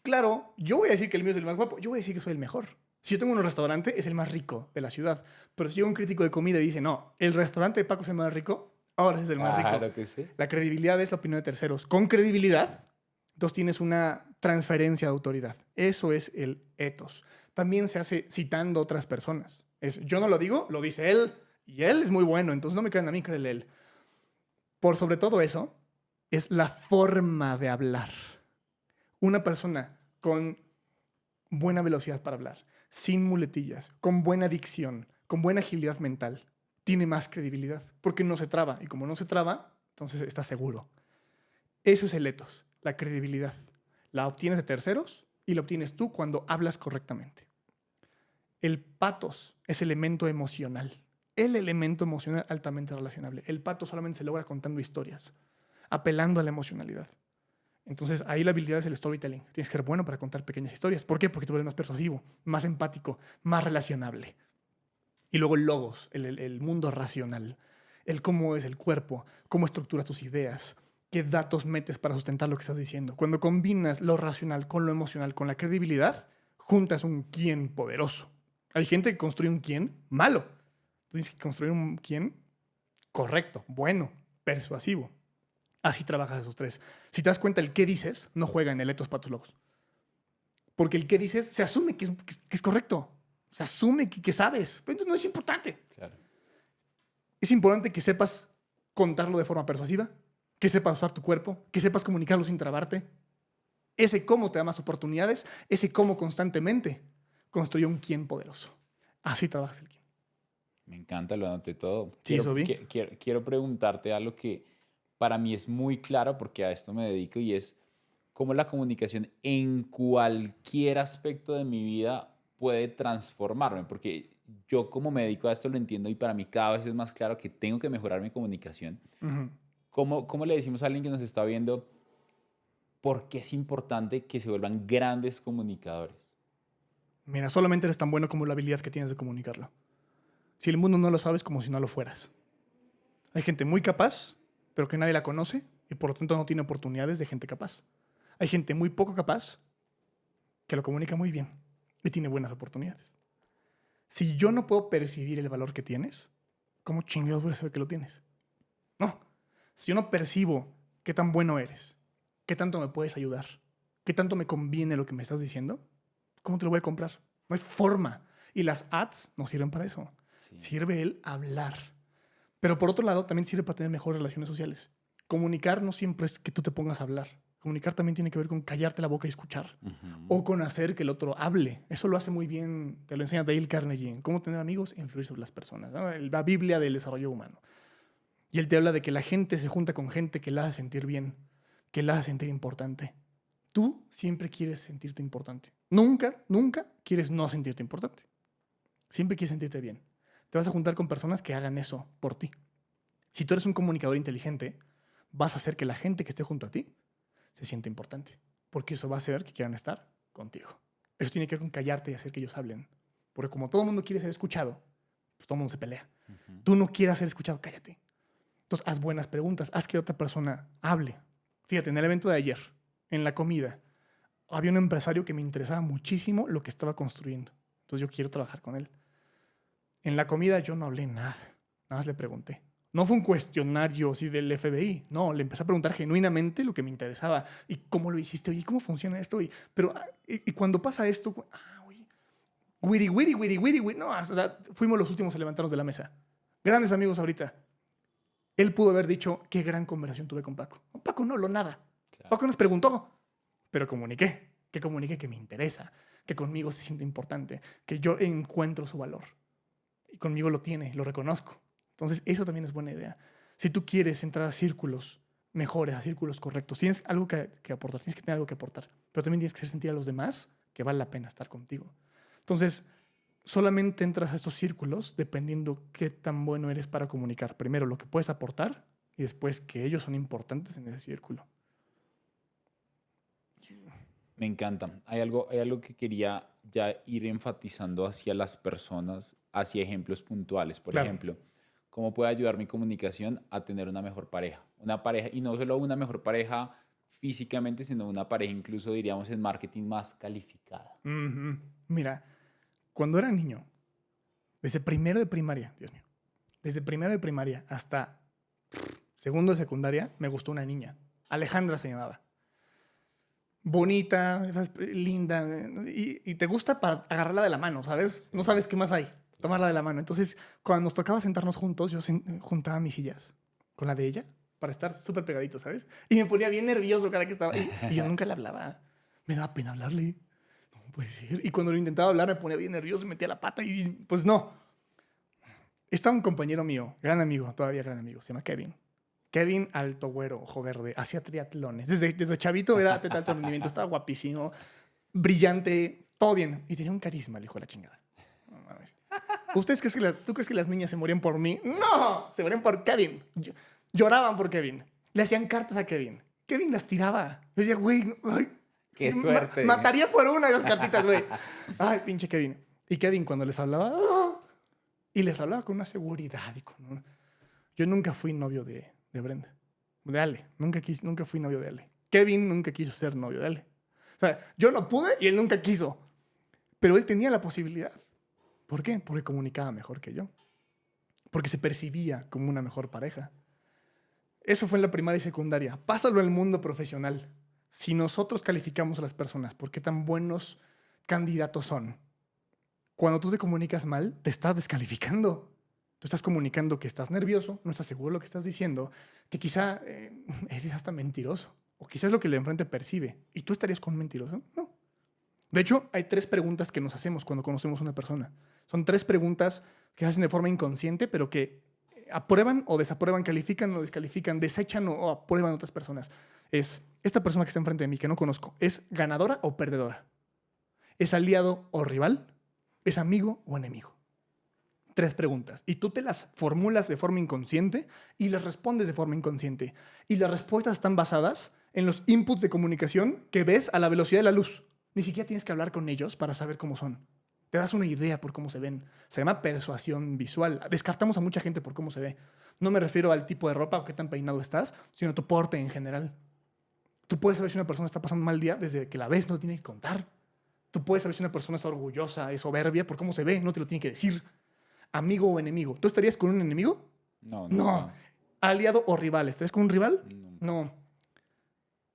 Claro, yo voy a decir que el mío es el más guapo. Yo voy a decir que soy el mejor. Si yo tengo un restaurante, es el más rico de la ciudad. Pero si llega un crítico de comida y dice, no, el restaurante de Paco es el más rico, ahora es el más rico. Claro que sí. La credibilidad es la opinión de terceros. Con credibilidad, entonces tienes una transferencia de autoridad. Eso es el etos. También se hace citando a otras personas. Yo no lo digo, lo dice él. Y él es muy bueno, entonces no me crean a mí, créele él. Por sobre todo eso, es la forma de hablar. Una persona con buena velocidad para hablar, sin muletillas, con buena dicción, con buena agilidad mental, tiene más credibilidad, porque no se traba. Y como no se traba, entonces está seguro. Eso es el etos, la credibilidad. La obtienes de terceros y la obtienes tú cuando hablas correctamente. El patos es elemento emocional. El elemento emocional altamente relacionable. El patos solamente se logra contando historias, apelando a la emocionalidad. Entonces, ahí la habilidad es el storytelling. Tienes que ser bueno para contar pequeñas historias. ¿Por qué? Porque tú eres más persuasivo, más empático, más relacionable. Y luego el logos, el mundo racional. El cómo es el cuerpo, cómo estructuras tus ideas, qué datos metes para sustentar lo que estás diciendo. Cuando combinas lo racional con lo emocional, con la credibilidad, juntas un quién poderoso. Hay gente que construye un quién malo. Tú tienes que construir un quién correcto, bueno, persuasivo. Así trabajas esos 3. Si te das cuenta, el qué dices no juega en el etos, patos, logos. Porque el qué dices se asume que es correcto. Se asume que sabes. Pero entonces no es importante. Claro. Es importante que sepas contarlo de forma persuasiva, que sepas usar tu cuerpo, que sepas comunicarlo sin trabarte. Ese cómo te da más oportunidades, ese cómo constantemente construye un quién poderoso. Así trabajas el quién. Me encanta, lo anoté todo. Sí, eso vi. Quiero preguntarte algo que para mí es muy claro porque a esto me dedico y es cómo la comunicación en cualquier aspecto de mi vida puede transformarme. Porque yo como me dedico a esto lo entiendo y para mí cada vez es más claro que tengo que mejorar mi comunicación. Uh-huh. ¿Cómo le decimos a alguien que nos está viendo por qué es importante que se vuelvan grandes comunicadores? Mira, solamente eres tan bueno como la habilidad que tienes de comunicarlo. Si el mundo no lo sabes, como si no lo fueras. Hay gente muy capaz, pero que nadie la conoce y por lo tanto no tiene oportunidades de gente capaz. Hay gente muy poco capaz que lo comunica muy bien y tiene buenas oportunidades. Si yo no puedo percibir el valor que tienes, ¿cómo chingados voy a saber que lo tienes? No. Si yo no percibo qué tan bueno eres, qué tanto me puedes ayudar, qué tanto me conviene lo que me estás diciendo, ¿cómo te lo voy a comprar? No hay forma. Y las ads no sirven para eso. Sí. Sirve el hablar. Pero por otro lado, también sirve para tener mejores relaciones sociales. Comunicar no siempre es que tú te pongas a hablar. Comunicar también tiene que ver con callarte la boca y escuchar. Uh-huh. O con hacer que el otro hable. Eso lo hace muy bien, te lo enseña Dale Carnegie, en cómo tener amigos e influir sobre las personas, ¿no? La Biblia del desarrollo humano. Y él te habla de que la gente se junta con gente que la hace sentir bien, que la hace sentir importante. Tú siempre quieres sentirte importante. Nunca quieres no sentirte importante. Siempre quieres sentirte bien. Te vas a juntar con personas que hagan eso por ti. Si tú eres un comunicador inteligente, vas a hacer que la gente que esté junto a ti se siente importante. Porque eso va a hacer que quieran estar contigo. Eso tiene que ver con callarte y hacer que ellos hablen. Porque como todo el mundo quiere ser escuchado, pues todo el mundo se pelea. Tú no quieras ser escuchado, cállate. Entonces, haz buenas preguntas. Haz que otra persona hable. Fíjate, en el evento de ayer, en la comida, había un empresario que me interesaba muchísimo lo que estaba construyendo. Entonces, yo quiero trabajar con él. En la comida yo no hablé nada. Nada más le pregunté. No fue un cuestionario así del FBI. No, le empecé a preguntar genuinamente lo que me interesaba. ¿Y cómo lo hiciste? Oye, ¿cómo funciona esto? Y cuando pasa esto... oye, wiri. No, o sea, fuimos los últimos a levantarnos de la mesa. Grandes amigos ahorita. Él pudo haber dicho, qué gran conversación tuve con Paco. Paco no habló nada. Claro. Paco nos preguntó, pero comuniqué. Que comuniqué que me interesa, que conmigo se siente importante, que yo encuentro su valor. Y conmigo lo tiene, lo reconozco. Entonces, eso también es buena idea. Si tú quieres entrar a círculos mejores, a círculos correctos, tienes algo que aportar, tienes que tener algo que aportar, pero también tienes que hacer sentir a los demás que vale la pena estar contigo. Entonces, solamente entras a estos círculos dependiendo qué tan bueno eres para comunicar. Primero, lo que puedes aportar y después que ellos son importantes en ese círculo. Me encanta. Hay algo que quería ya ir enfatizando hacia las personas, hacia ejemplos puntuales. Por ejemplo, ¿cómo puede ayudar mi comunicación a tener una mejor pareja? Una pareja, y no solo una mejor pareja físicamente, sino una pareja incluso, diríamos, en marketing más calificada. Mira, cuando era niño, desde primero de primaria, Dios mío, desde primero de primaria hasta segundo de secundaria, me gustó una niña. Alejandra se llamaba. Bonita, linda, y te gusta para agarrarla de la mano, ¿sabes? No sabes qué más hay, tomarla de la mano. Entonces, cuando nos tocaba sentarnos juntos, yo juntaba mis sillas con la de ella para estar súper pegadito, ¿sabes? Y me ponía bien nervioso cada que estaba ahí. Y yo nunca le hablaba. Me daba pena hablarle. No puede ser. Y cuando lo intentaba hablar, me ponía bien nervioso, metía la pata y pues no. Estaba un compañero mío, gran amigo, todavía gran amigo, se llama Kevin. Kevin, alto, güero, ojo verde, hacía triatlones. Desde chavito era de alto rendimiento, estaba guapísimo, brillante, todo bien. Y tenía un carisma, el hijo de la chingada. No mames. ¿Tú crees que las niñas se morían por mí? ¡No! Se morían por Kevin. Lloraban por Kevin. Le hacían cartas a Kevin. Kevin las tiraba. Yo decía, güey, ¡qué suerte! Mataría por una de esas cartitas, güey. Ay, pinche Kevin. Y Kevin, cuando les hablaba, y les hablaba con una seguridad. Yo nunca fui novio de Brenda, de Ale. Nunca fui novio de Ale. Kevin nunca quiso ser novio de Ale. O sea, yo no pude y él nunca quiso. Pero él tenía la posibilidad. ¿Por qué? Porque comunicaba mejor que yo. Porque se percibía como una mejor pareja. Eso fue en la primaria y secundaria. Pásalo al mundo profesional. Si nosotros calificamos a las personas por qué tan buenos candidatos son, cuando tú te comunicas mal, te estás descalificando. Tú estás comunicando que estás nervioso, no estás seguro de lo que estás diciendo, que quizá eres hasta mentiroso, o quizás es lo que el enfrente percibe. ¿Y tú estarías con un mentiroso? No. De hecho, hay 3 preguntas que nos hacemos cuando conocemos a una persona. Son 3 preguntas que se hacen de forma inconsciente, pero que aprueban o desaprueban, califican o descalifican, desechan o aprueban a otras personas. Es, esta persona que está enfrente de mí, que no conozco, ¿es ganadora o perdedora? ¿Es aliado o rival? ¿Es amigo o enemigo? 3 preguntas. Y tú te las formulas de forma inconsciente y las respondes de forma inconsciente. Y las respuestas están basadas en los inputs de comunicación que ves a la velocidad de la luz. Ni siquiera tienes que hablar con ellos para saber cómo son. Te das una idea por cómo se ven. Se llama persuasión visual. Descartamos a mucha gente por cómo se ve. No me refiero al tipo de ropa o qué tan peinado estás, sino a tu porte en general. Tú puedes saber si una persona está pasando un mal día desde que la ves, no te tiene que contar. Tú puedes saber si una persona es orgullosa, es soberbia, por cómo se ve, no te lo tiene que decir. Amigo o enemigo. ¿Tú estarías con un enemigo? No. ¿Aliado o rival? ¿Estarías con un rival? No.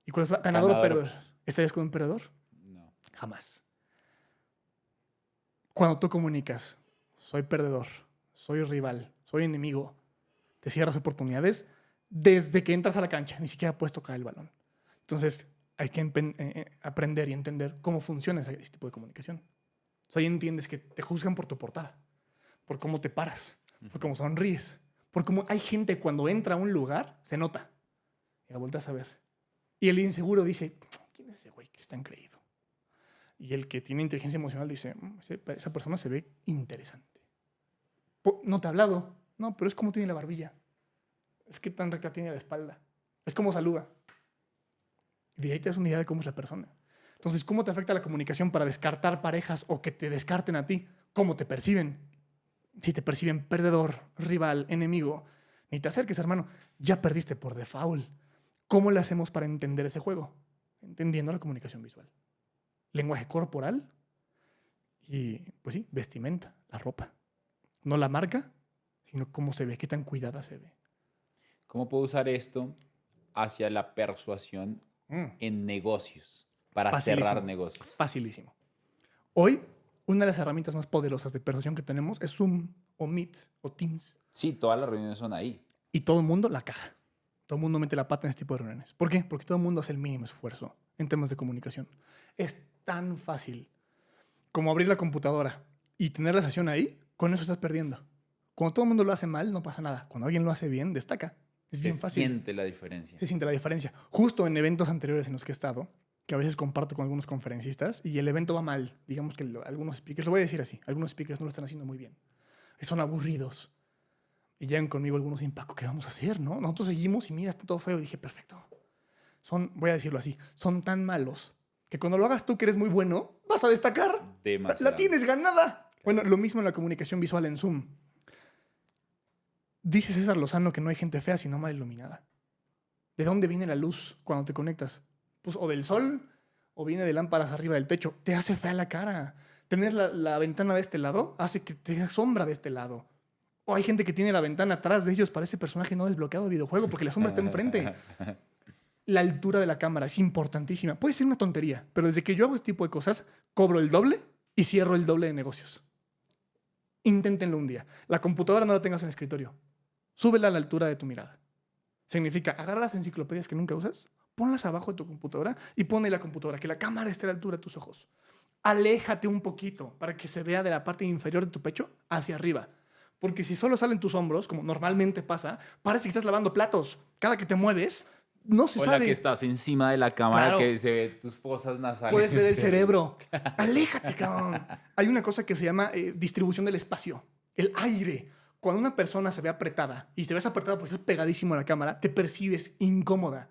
¿Y cuál es ganador o perdedor? ¿Estarías con un perdedor? No. Jamás. Cuando tú comunicas, soy perdedor, soy rival, soy enemigo, te cierras oportunidades desde que entras a la cancha, ni siquiera puedes tocar el balón. Entonces, hay que aprender y entender cómo funciona ese tipo de comunicación. O sea, ahí entiendes que te juzgan por tu portada, por cómo te paras, por cómo sonríes, por cómo hay gente cuando entra a un lugar, se nota. Y la vueltas a ver. Y el inseguro dice, ¿quién es ese güey que está creído? Y el que tiene inteligencia emocional dice, esa persona se ve interesante. No te ha hablado. No, pero es como tiene la barbilla. Es que tan recta tiene la espalda. Es como saluda. Y de ahí te das una idea de cómo es la persona. Entonces, ¿cómo te afecta la comunicación para descartar parejas o que te descarten a ti? ¿Cómo te perciben? Si te perciben perdedor, rival, enemigo, ni te acerques, hermano. Ya perdiste por default. ¿Cómo le hacemos para entender ese juego? Entendiendo la comunicación visual. Lenguaje corporal y, pues sí, vestimenta, la ropa. No la marca, sino cómo se ve, qué tan cuidada se ve. ¿Cómo puedo usar esto hacia la persuasión en negocios para Facilísimo. cerrar negocios? Facilísimo. Hoy, una de las herramientas más poderosas de persuasión que tenemos es Zoom o Meet o Teams. Sí, todas las reuniones son ahí. Y todo el mundo la caja. Todo el mundo mete la pata en este tipo de reuniones. ¿Por qué? Porque todo el mundo hace el mínimo esfuerzo en temas de comunicación. Es tan fácil como abrir la computadora y tener la sesión ahí, con eso estás perdiendo. Cuando todo el mundo lo hace mal, no pasa nada. Cuando alguien lo hace bien, destaca. Es bien fácil. Se siente la diferencia. Se siente la diferencia. Justo en eventos anteriores en los que he estado, que a veces comparto con algunos conferencistas, y el evento va mal. Digamos que algunos speakers, lo voy a decir así, algunos speakers no lo están haciendo muy bien. Son aburridos. Y llegan conmigo algunos y dicen, Paco, ¿qué vamos a hacer? ¿No? Nosotros seguimos y mira, está todo feo. Y dije, perfecto. Voy a decirlo así, son tan malos que cuando lo hagas tú, que eres muy bueno, vas a destacar. Demasiado. La tienes ganada. Bueno, lo mismo en la comunicación visual en Zoom. Dice César Lozano que no hay gente fea, sino mal iluminada. ¿De dónde viene la luz cuando te conectas? Pues o del sol o viene de lámparas arriba del techo. Te hace fea la cara. Tener la ventana de este lado hace que te sombra de este lado. O hay gente que tiene la ventana atrás de ellos para ese personaje no desbloqueado de videojuego porque la sombra está enfrente. La altura de la cámara es importantísima. Puede ser una tontería, pero desde que yo hago este tipo de cosas, cobro el doble y cierro el doble de negocios. Inténtenlo un día. La computadora no la tengas en el escritorio. Súbela a la altura de tu mirada. Significa, agarra las enciclopedias que nunca usas, ponlas abajo de tu computadora y ponle la computadora, que la cámara esté a la altura de tus ojos. Aléjate un poquito para que se vea de la parte inferior de tu pecho hacia arriba. Porque si solo salen tus hombros, como normalmente pasa, parece que estás lavando platos. Cada que te mueves, no se O sabe. la que estás encima de la cámara, Claro. que se ve tus fosas nasales. Puedes ver el cerebro. Aléjate, cabrón. Hay una cosa que se llama distribución del espacio. El aire. Cuando una persona se ve apretada y te ves apretado porque estás pegadísimo a la cámara, te percibes incómoda.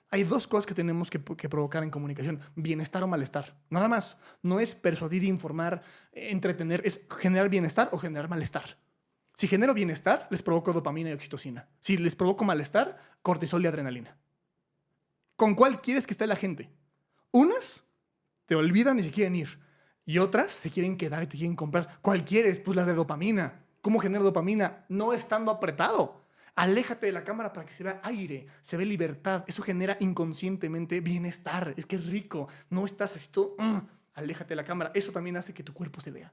Hay dos cosas que tenemos que provocar en comunicación. Bienestar o malestar. Nada más. No es persuadir, informar, entretener. Es generar bienestar o generar malestar. Si genero bienestar, les provoco dopamina y oxitocina. Si les provoco malestar, cortisol y adrenalina. ¿Con cuál quieres que esté la gente? Unas te olvidan y se quieren ir. Y otras se quieren quedar y te quieren comprar. ¿Cuál quieres? Pues las de dopamina. ¿Cómo genero dopamina? No estando apretado. Aléjate de la cámara para que se vea aire, se ve libertad. Eso genera inconscientemente bienestar. Es que es rico. No estás así todo. Aléjate de la cámara. Eso también hace que tu cuerpo se vea.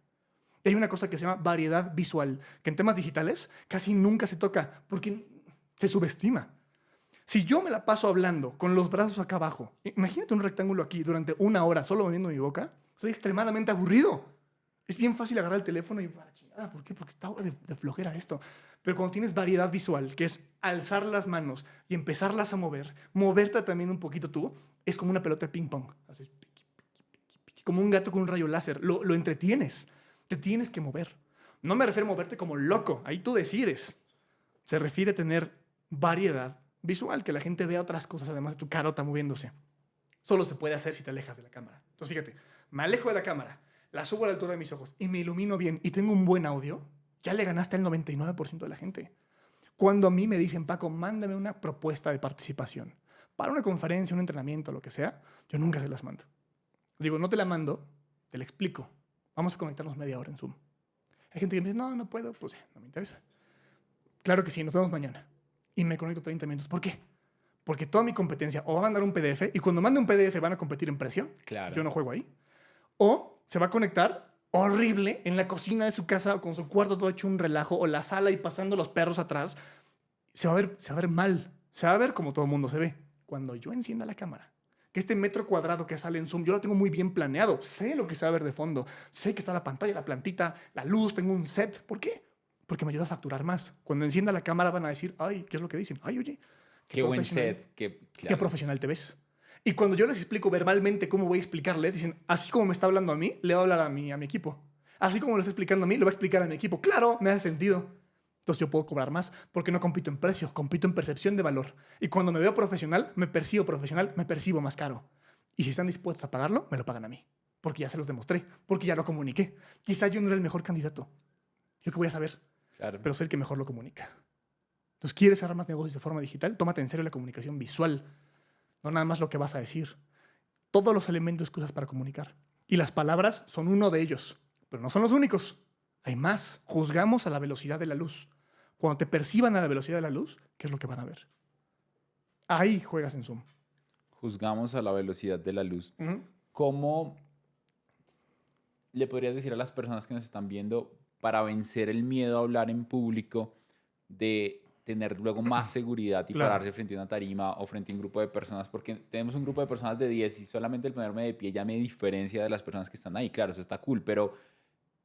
Y hay una cosa que se llama variedad visual, que en temas digitales casi nunca se toca porque se subestima. Si yo me la paso hablando con los brazos acá abajo, imagínate un rectángulo aquí durante 1 hora solo moviendo mi boca, soy extremadamente aburrido. Es bien fácil agarrar el teléfono y chingada, ¿por qué? Porque está de flojera esto. Pero cuando tienes variedad visual, que es alzar las manos y empezarlas a mover, moverte también un poquito tú, es como una pelota de ping pong. Haces como un gato con un rayo láser. Lo entretienes. Te tienes que mover. No me refiero a moverte como loco. Ahí tú decides. Se refiere a tener variedad visual, que la gente vea otras cosas además de tu carota moviéndose. Solo se puede hacer si te alejas de la cámara. Entonces, fíjate, me alejo de la cámara, la subo a la altura de mis ojos y me ilumino bien y tengo un buen audio, ya le ganaste al 99% de la gente. Cuando a mí me dicen, Paco, mándame una propuesta de participación para una conferencia, un entrenamiento, lo que sea, yo nunca se las mando. Digo, no te la mando, te la explico. Vamos a conectarnos media hora en Zoom. Hay gente que me dice, no puedo, pues no me interesa. Claro que sí, nos vemos mañana. Y me conecto 30 minutos. ¿Por qué? Porque toda mi competencia o va a mandar un PDF y cuando mande un PDF van a competir en precio. Claro. Yo no juego ahí. O se va a conectar horrible en la cocina de su casa o con su cuarto todo hecho un relajo o la sala y pasando los perros atrás. Se va a ver mal. Se va a ver como todo el mundo se ve. Cuando yo encienda la cámara, que este metro cuadrado que sale en Zoom, yo lo tengo muy bien planeado. Sé lo que se va a ver de fondo. Sé que está la pantalla, la plantita, la luz, tengo un set. ¿Por qué? Porque me ayuda a facturar más. Cuando encienda la cámara van a decir, ay, ¿qué es lo que dicen? Ay, oye, qué buen set. Qué Claro. profesional te ves. Y cuando yo les explico verbalmente cómo voy a explicarles, dicen, así como me está hablando a mí, le va a hablar a mi equipo. Así como lo está explicando a mí, lo va a explicar a mi equipo. Claro, me hace sentido. Entonces yo puedo cobrar más porque no compito en precio, compito en percepción de valor. Y cuando me veo profesional, me percibo más caro. Y si están dispuestos a pagarlo, me lo pagan a mí. Porque ya se los demostré, porque ya lo comuniqué. Quizá yo no era el mejor candidato. ¿Yo qué voy a saber? Claro. Pero soy el que mejor lo comunica. Entonces, ¿quieres cerrar más negocios de forma digital? Tómate en serio la comunicación visual. No nada más lo que vas a decir. Todos los elementos que usas para comunicar. Y las palabras son uno de ellos. Pero no son los únicos. Hay más. Juzgamos a la velocidad de la luz. Cuando te perciban a la velocidad de la luz, ¿qué es lo que van a ver? Ahí juegas en Zoom. Juzgamos a la velocidad de la luz. Ujú. ¿Cómo le podrías decir a las personas que nos están viendo para vencer el miedo a hablar en público, de tener luego más seguridad y Claro. pararse frente a una tarima o frente a un grupo de personas? Porque tenemos un grupo de personas de 10 y solamente el ponerme de pie ya me diferencia de las personas que están ahí. Claro, eso está cool, pero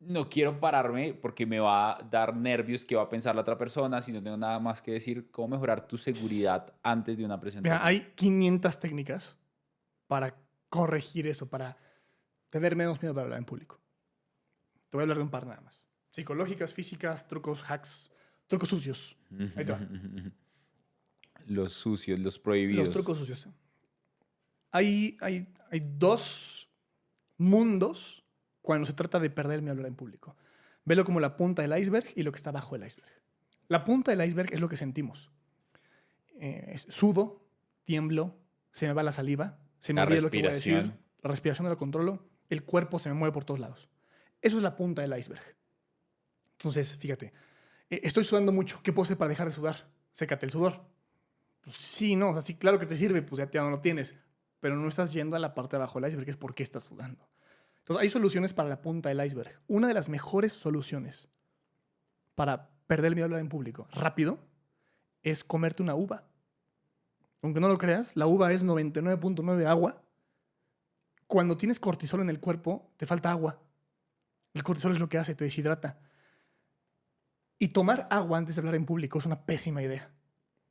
no quiero pararme porque me va a dar nervios qué va a pensar la otra persona si no tengo nada más que decir. ¿Cómo mejorar tu seguridad antes de una presentación? Mira, hay 500 técnicas para corregir eso, para tener menos miedo para hablar en público. Te voy a hablar de un par nada más. Psicológicas, físicas, trucos, hacks, trucos sucios. Ahí te va. Los sucios, los prohibidos. Los trucos sucios. Hay dos mundos cuando se trata de perder el miedo a hablar en público. Velo como la punta del iceberg y lo que está abajo del iceberg. La punta del iceberg es lo que sentimos. Sudo, tiemblo, se me va la saliva, se me La olvida lo que voy a decir, respiración. la respiración no la controlo, el cuerpo se me mueve por todos lados. Eso es la punta del iceberg. Entonces, fíjate, estoy sudando mucho. ¿Qué puedo hacer para dejar de sudar? Sécate el sudor. Pues sí, no, o sea, sí, claro que te sirve, pues ya no lo tienes, pero no estás yendo a la parte de abajo del iceberg, que es por qué estás sudando. Entonces, hay soluciones para la punta del iceberg. Una de las mejores soluciones para perder el miedo a hablar en público rápido es comerte una uva. Aunque no lo creas, la uva es 99.9 agua. Cuando tienes cortisol en el cuerpo, te falta agua. El cortisol es lo que hace, te deshidrata. Y tomar agua antes de hablar en público es una pésima idea.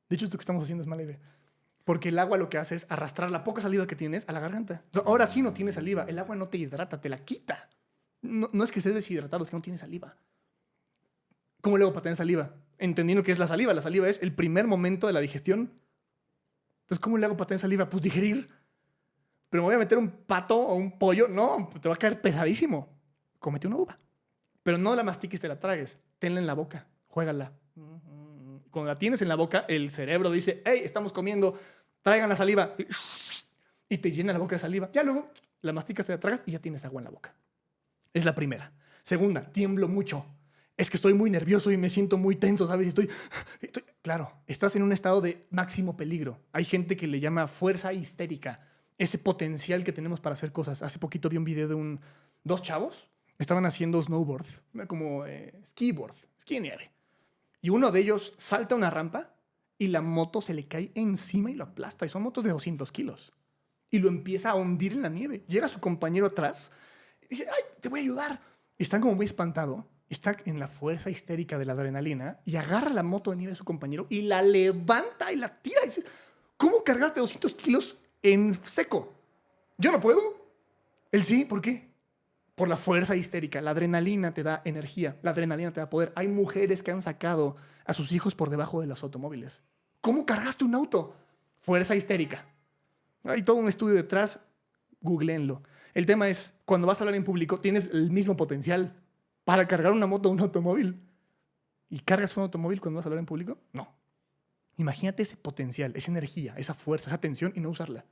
De hecho, esto que estamos haciendo es mala idea. Porque el agua lo que hace es arrastrar la poca saliva que tienes a la garganta. O sea, ahora sí no tienes saliva. El agua no te hidrata, te la quita. No es que estés deshidratado, es que no tienes saliva. ¿Cómo le hago para tener saliva? Entendiendo qué es la saliva. La saliva es el primer momento de la digestión. Entonces, ¿cómo le hago para tener saliva? Pues digerir. Pero me voy a meter un pato o un pollo. No, te va a caer pesadísimo. Cómete una uva. Pero no la mastiques y te la tragues. Tenla en la boca. Juégala. Cuando la tienes en la boca, el cerebro dice, hey, estamos comiendo, traigan la saliva. Y te llena la boca de saliva. Ya luego la masticas, te la tragas y ya tienes agua en la boca. Es la primera. Segunda, tiemblo mucho. Es que estoy muy nervioso y me siento muy tenso, ¿sabes? Estoy... Claro, estás en un estado de máximo peligro. Hay gente que le llama fuerza histérica. Ese potencial que tenemos para hacer cosas. Hace poquito vi un video de dos chavos. Estaban haciendo snowboard, como skiboard, esquí de nieve. Y uno de ellos salta una rampa y la moto se le cae encima y lo aplasta. Y son motos de 200 kilos. Y lo empieza a hundir en la nieve. Llega su compañero atrás y dice, ¡ay, te voy a ayudar! Y están como muy espantado. Está en la fuerza histérica de la adrenalina y agarra la moto de nieve de su compañero y la levanta y la tira. Y dice, ¿cómo cargaste 200 kilos en seco? Yo no puedo. Él sí, ¿por qué? Por la fuerza histérica. La adrenalina te da energía. La adrenalina te da poder. Hay mujeres que han sacado a sus hijos por debajo de los automóviles. ¿Cómo cargaste un auto? Fuerza histérica. Hay todo un estudio detrás. Googleenlo. El tema es, cuando vas a hablar en público, tienes el mismo potencial para cargar una moto o un automóvil. ¿Y cargas un automóvil cuando vas a hablar en público? No. Imagínate ese potencial, esa energía, esa fuerza, esa tensión y no usarla.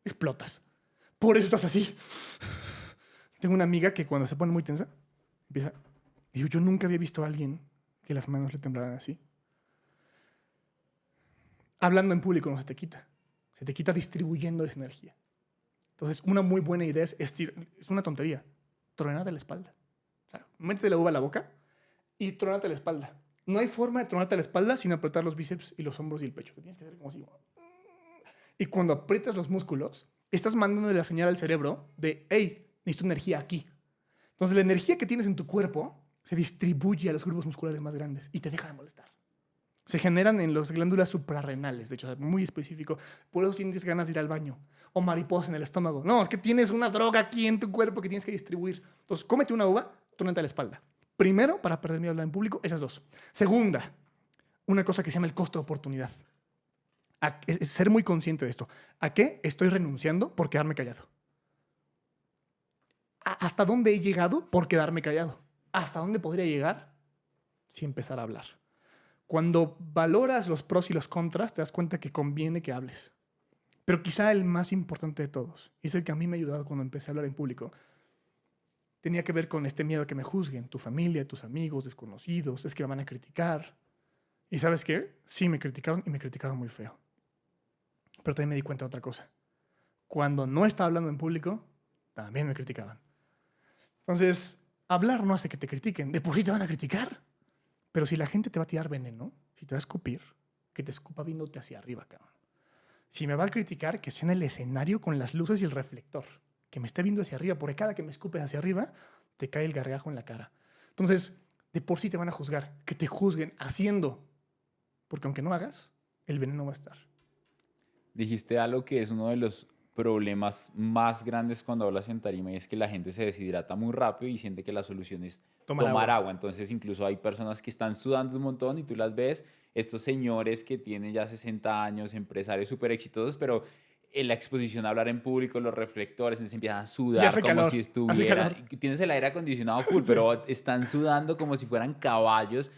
Explotas. Por eso estás así. Tengo una amiga que cuando se pone muy tensa, empieza... Digo, yo nunca había visto a alguien que las manos le temblaran así. Hablando en público no se te quita. Se te quita distribuyendo esa energía. Entonces, una muy buena idea es una tontería. Tronarte la espalda. O sea, métete la uva a la boca y tronate la espalda. No hay forma de tronarte la espalda sin apretar los bíceps y los hombros y el pecho. Te tienes que hacer como así. Y cuando aprietas los músculos, estás mandando la señal al cerebro de, hey, necesito energía aquí. Entonces, la energía que tienes en tu cuerpo se distribuye a los grupos musculares más grandes y te deja de molestar. Se generan en las glándulas suprarrenales, de hecho, muy específico. Por eso tienes ganas de ir al baño. O mariposa en el estómago. No, es que tienes una droga aquí en tu cuerpo que tienes que distribuir. Entonces, cómete una uva, trónate a la espalda. Primero, para perder miedo a hablar en público, esas dos. Segunda, una cosa que se llama el costo de oportunidad. Es ser muy consciente de esto. ¿A qué estoy renunciando por quedarme callado? ¿Hasta dónde he llegado por quedarme callado? ¿Hasta dónde podría llegar si empezar a hablar? Cuando valoras los pros y los contras, te das cuenta que conviene que hables. Pero quizá el más importante de todos, y es el que a mí me ha ayudado cuando empecé a hablar en público, tenía que ver con este miedo a que me juzguen, tu familia, tus amigos, desconocidos, es que me van a criticar. ¿Y sabes qué? Sí, me criticaron y me criticaron muy feo. Pero también me di cuenta de otra cosa. Cuando no estaba hablando en público, también me criticaban. Entonces, hablar no hace que te critiquen. De por sí te van a criticar. Pero si la gente te va a tirar veneno, si te va a escupir, que te escupa viéndote hacia arriba, cabrón. Si me va a criticar, que sea en el escenario con las luces y el reflector. Que me esté viendo hacia arriba, porque cada que me escupes hacia arriba, te cae el gargajo en la cara. Entonces, de por sí te van a juzgar. Que te juzguen haciendo. Porque aunque no hagas, el veneno va a estar. Dijiste algo que es uno de los problemas más grandes cuando hablas en tarima y es que la gente se deshidrata muy rápido y siente que la solución es tomar agua. Entonces incluso hay personas que están sudando un montón y tú las ves, estos señores que tienen ya 60 años, empresarios súper exitosos, pero en la exposición a hablar en público, los reflectores, se empiezan a sudar como calor, si estuviera... Tienes el aire acondicionado full, pero están sudando como si fueran caballos.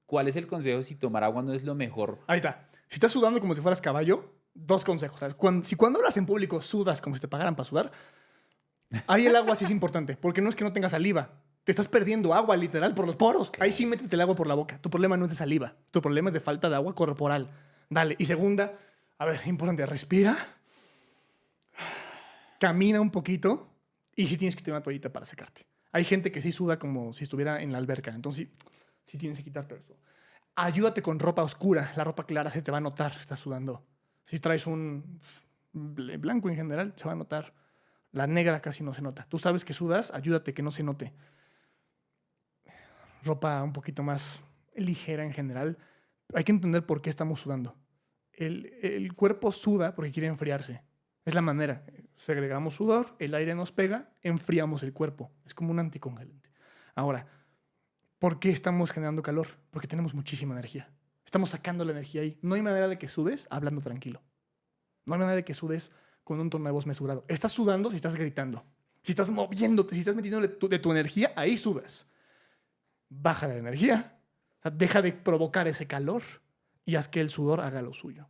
¿Cuál es el consejo si tomar agua no es lo mejor? Ahí está. Si estás sudando como si fueras caballo, dos consejos. ¿Sabes? Cuando hablas en público sudas como si te pagaran para sudar, ahí el agua sí es importante, porque no es que no tengas saliva. Te estás perdiendo agua literal por los poros. Ahí sí métete el agua por la boca. Tu problema no es de saliva. Tu problema es de falta de agua corporal. Dale. Y segunda, a ver, importante, respira. Camina un poquito y sí tienes que tener una toallita para secarte. Hay gente que sí suda como si estuviera en la alberca. Entonces sí tienes que quitarte eso. Ayúdate con ropa oscura. La ropa clara se te va a notar. Estás sudando. Si traes un blanco en general, se va a notar. La negra casi no se nota. Tú sabes que sudas, ayúdate que no se note. Ropa un poquito más ligera en general. Hay que entender por qué estamos sudando. El cuerpo suda porque quiere enfriarse. Es la manera. Segregamos sudor, el aire nos pega, enfriamos el cuerpo. Es como un anticongelante. Ahora, ¿por qué estamos generando calor? Porque tenemos muchísima energía. Estamos sacando la energía ahí. No hay manera de que sudes hablando tranquilo. No hay manera de que sudes con un tono de voz mesurado. Estás sudando si estás gritando. Si estás moviéndote, si estás metiéndole de tu energía, ahí sudas. Baja la energía. O sea, deja de provocar ese calor y haz que el sudor haga lo suyo.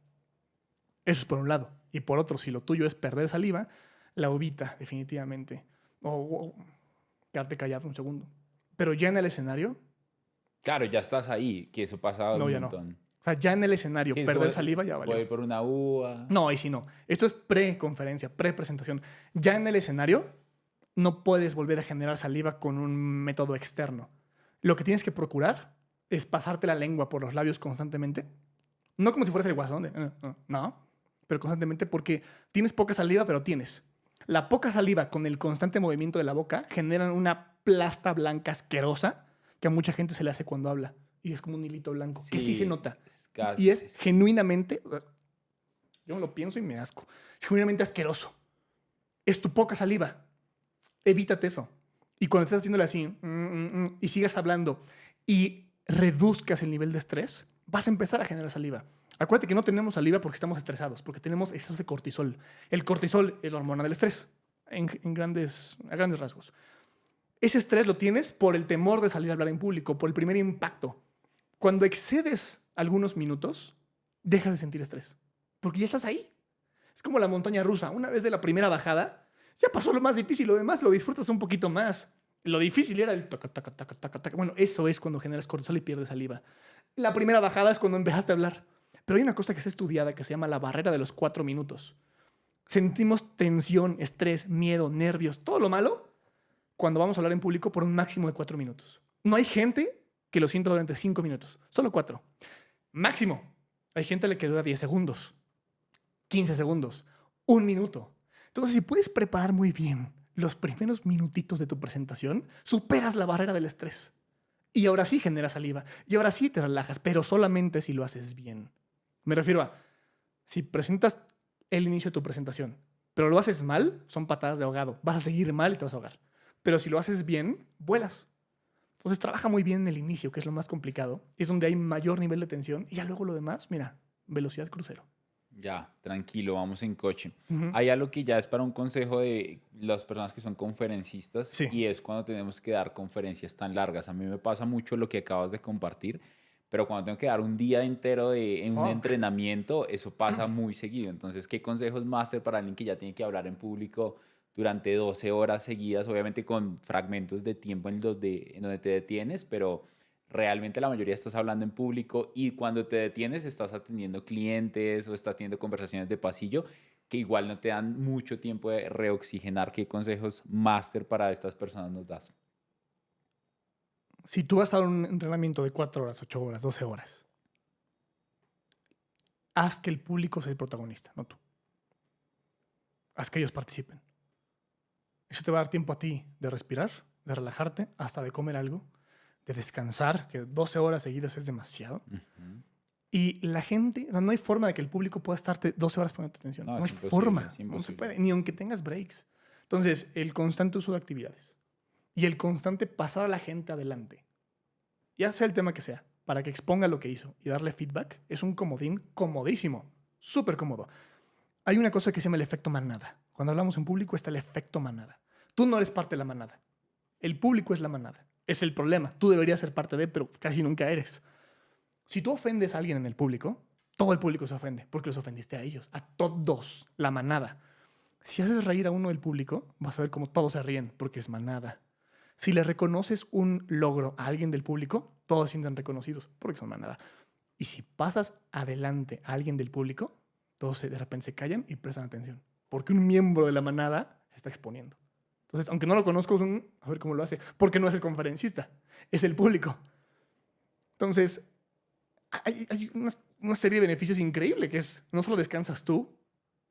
Eso es por un lado. Y por otro, si lo tuyo es perder saliva, la evita definitivamente. O quedarte callado un segundo. Pero ya en el escenario... Claro, ya estás ahí, que eso pasa un montón. No. O sea, ya en el escenario, Sí, perder saliva ya valió. Voy por una uva. No, ahí sí no. Esto es pre-conferencia, pre-presentación. Ya en el escenario, no puedes volver a generar saliva con un método externo. Lo que tienes que procurar es pasarte la lengua por los labios constantemente. No como si fueras el guasón. No, pero constantemente porque tienes poca saliva, pero tienes. La poca saliva con el constante movimiento de la boca generan una plasta blanca asquerosa que a mucha gente se le hace cuando habla. Y es como un hilito blanco, que sí se nota. Y es genuinamente... Yo lo pienso y me asco. Es genuinamente asqueroso. Es tu poca saliva. Evítate eso. Y cuando estés haciéndole así y sigas hablando y reduzcas el nivel de estrés, vas a empezar a generar saliva. Acuérdate que no tenemos saliva porque estamos estresados, porque tenemos exceso de cortisol. El cortisol es la hormona del estrés, a grandes rasgos. Ese estrés lo tienes por el temor de salir a hablar en público, por el primer impacto. Cuando excedes algunos minutos, dejas de sentir estrés, porque ya estás ahí. Es como la montaña rusa. Una vez de la primera bajada, ya pasó lo más difícil, lo demás lo disfrutas un poquito más. Lo difícil era el taca, taca, taca, taca, taca. Bueno, eso es cuando generas cortisol y pierdes saliva. La primera bajada es cuando empezaste a hablar. Pero hay una cosa que está estudiada que se llama la barrera de los 4 minutos. Sentimos tensión, estrés, miedo, nervios, todo lo malo cuando vamos a hablar en público por un máximo de 4 minutos. No hay gente que lo sienta durante 5 minutos, solo 4. Máximo. Hay gente a la que dura 10 segundos, 15 segundos, 1 minuto. Entonces, si puedes preparar muy bien los primeros minutitos de tu presentación, superas la barrera del estrés. Y ahora sí generas saliva. Y ahora sí te relajas, pero solamente si lo haces bien. Me refiero a, si presentas el inicio de tu presentación, pero lo haces mal, son patadas de ahogado. Vas a seguir mal y te vas a ahogar. Pero si lo haces bien, vuelas. Entonces trabaja muy bien en el inicio, que es lo más complicado. Es donde hay mayor nivel de tensión. Y ya luego lo demás, mira, velocidad crucero. Ya, tranquilo, vamos en coche. Ujú. Hay algo que ya es para un consejo de las personas que son conferencistas Sí. y es cuando tenemos que dar conferencias tan largas. A mí me pasa mucho lo que acabas de compartir, pero cuando tengo que dar un día entero en un Fuck. entrenamiento, eso pasa muy seguido. Entonces, ¿qué consejos máster para alguien que ya tiene que hablar en público durante 12 horas seguidas? Obviamente con fragmentos de tiempo en donde te detienes, pero realmente la mayoría estás hablando en público y cuando te detienes estás atendiendo clientes o estás teniendo conversaciones de pasillo que igual no te dan mucho tiempo de reoxigenar. ¿Qué consejos máster para estas personas nos das? Si tú vas a dar un entrenamiento de 4 horas, 8 horas, 12 horas, haz que el público sea el protagonista, no tú. Haz que ellos participen. Eso te va a dar tiempo a ti de respirar, de relajarte, hasta de comer algo, de descansar, que 12 horas seguidas es demasiado. Ujú. Y la gente, no hay forma de que el público pueda estarte 12 horas poniendo atención. No, No, es hay imposible, forma. es No se imposible. puede, ni aunque tengas breaks. Entonces, el constante uso de actividades y el constante pasar a la gente adelante, ya sea el tema que sea, para que exponga lo que hizo y darle feedback, es un comodín comodísimo, súper cómodo. Hay una cosa que se llama el efecto manada. Cuando hablamos en público está el efecto manada. Tú no eres parte de la manada. El público es la manada. Es el problema. Tú deberías ser parte de, pero casi nunca eres. Si tú ofendes a alguien en el público, todo el público se ofende porque los ofendiste a ellos, a todos, la manada. Si haces reír a uno del público, vas a ver cómo todos se ríen porque es manada. Si le reconoces un logro a alguien del público, todos se sienten reconocidos porque son manada. Y si pasas adelante a alguien del público, todos de repente se callan y prestan atención porque un miembro de la manada se está exponiendo. Entonces, aunque no lo conozco, es a ver cómo lo hace, porque no es el conferencista, es el público. Entonces, hay una serie de beneficios increíble que es, no solo descansas tú,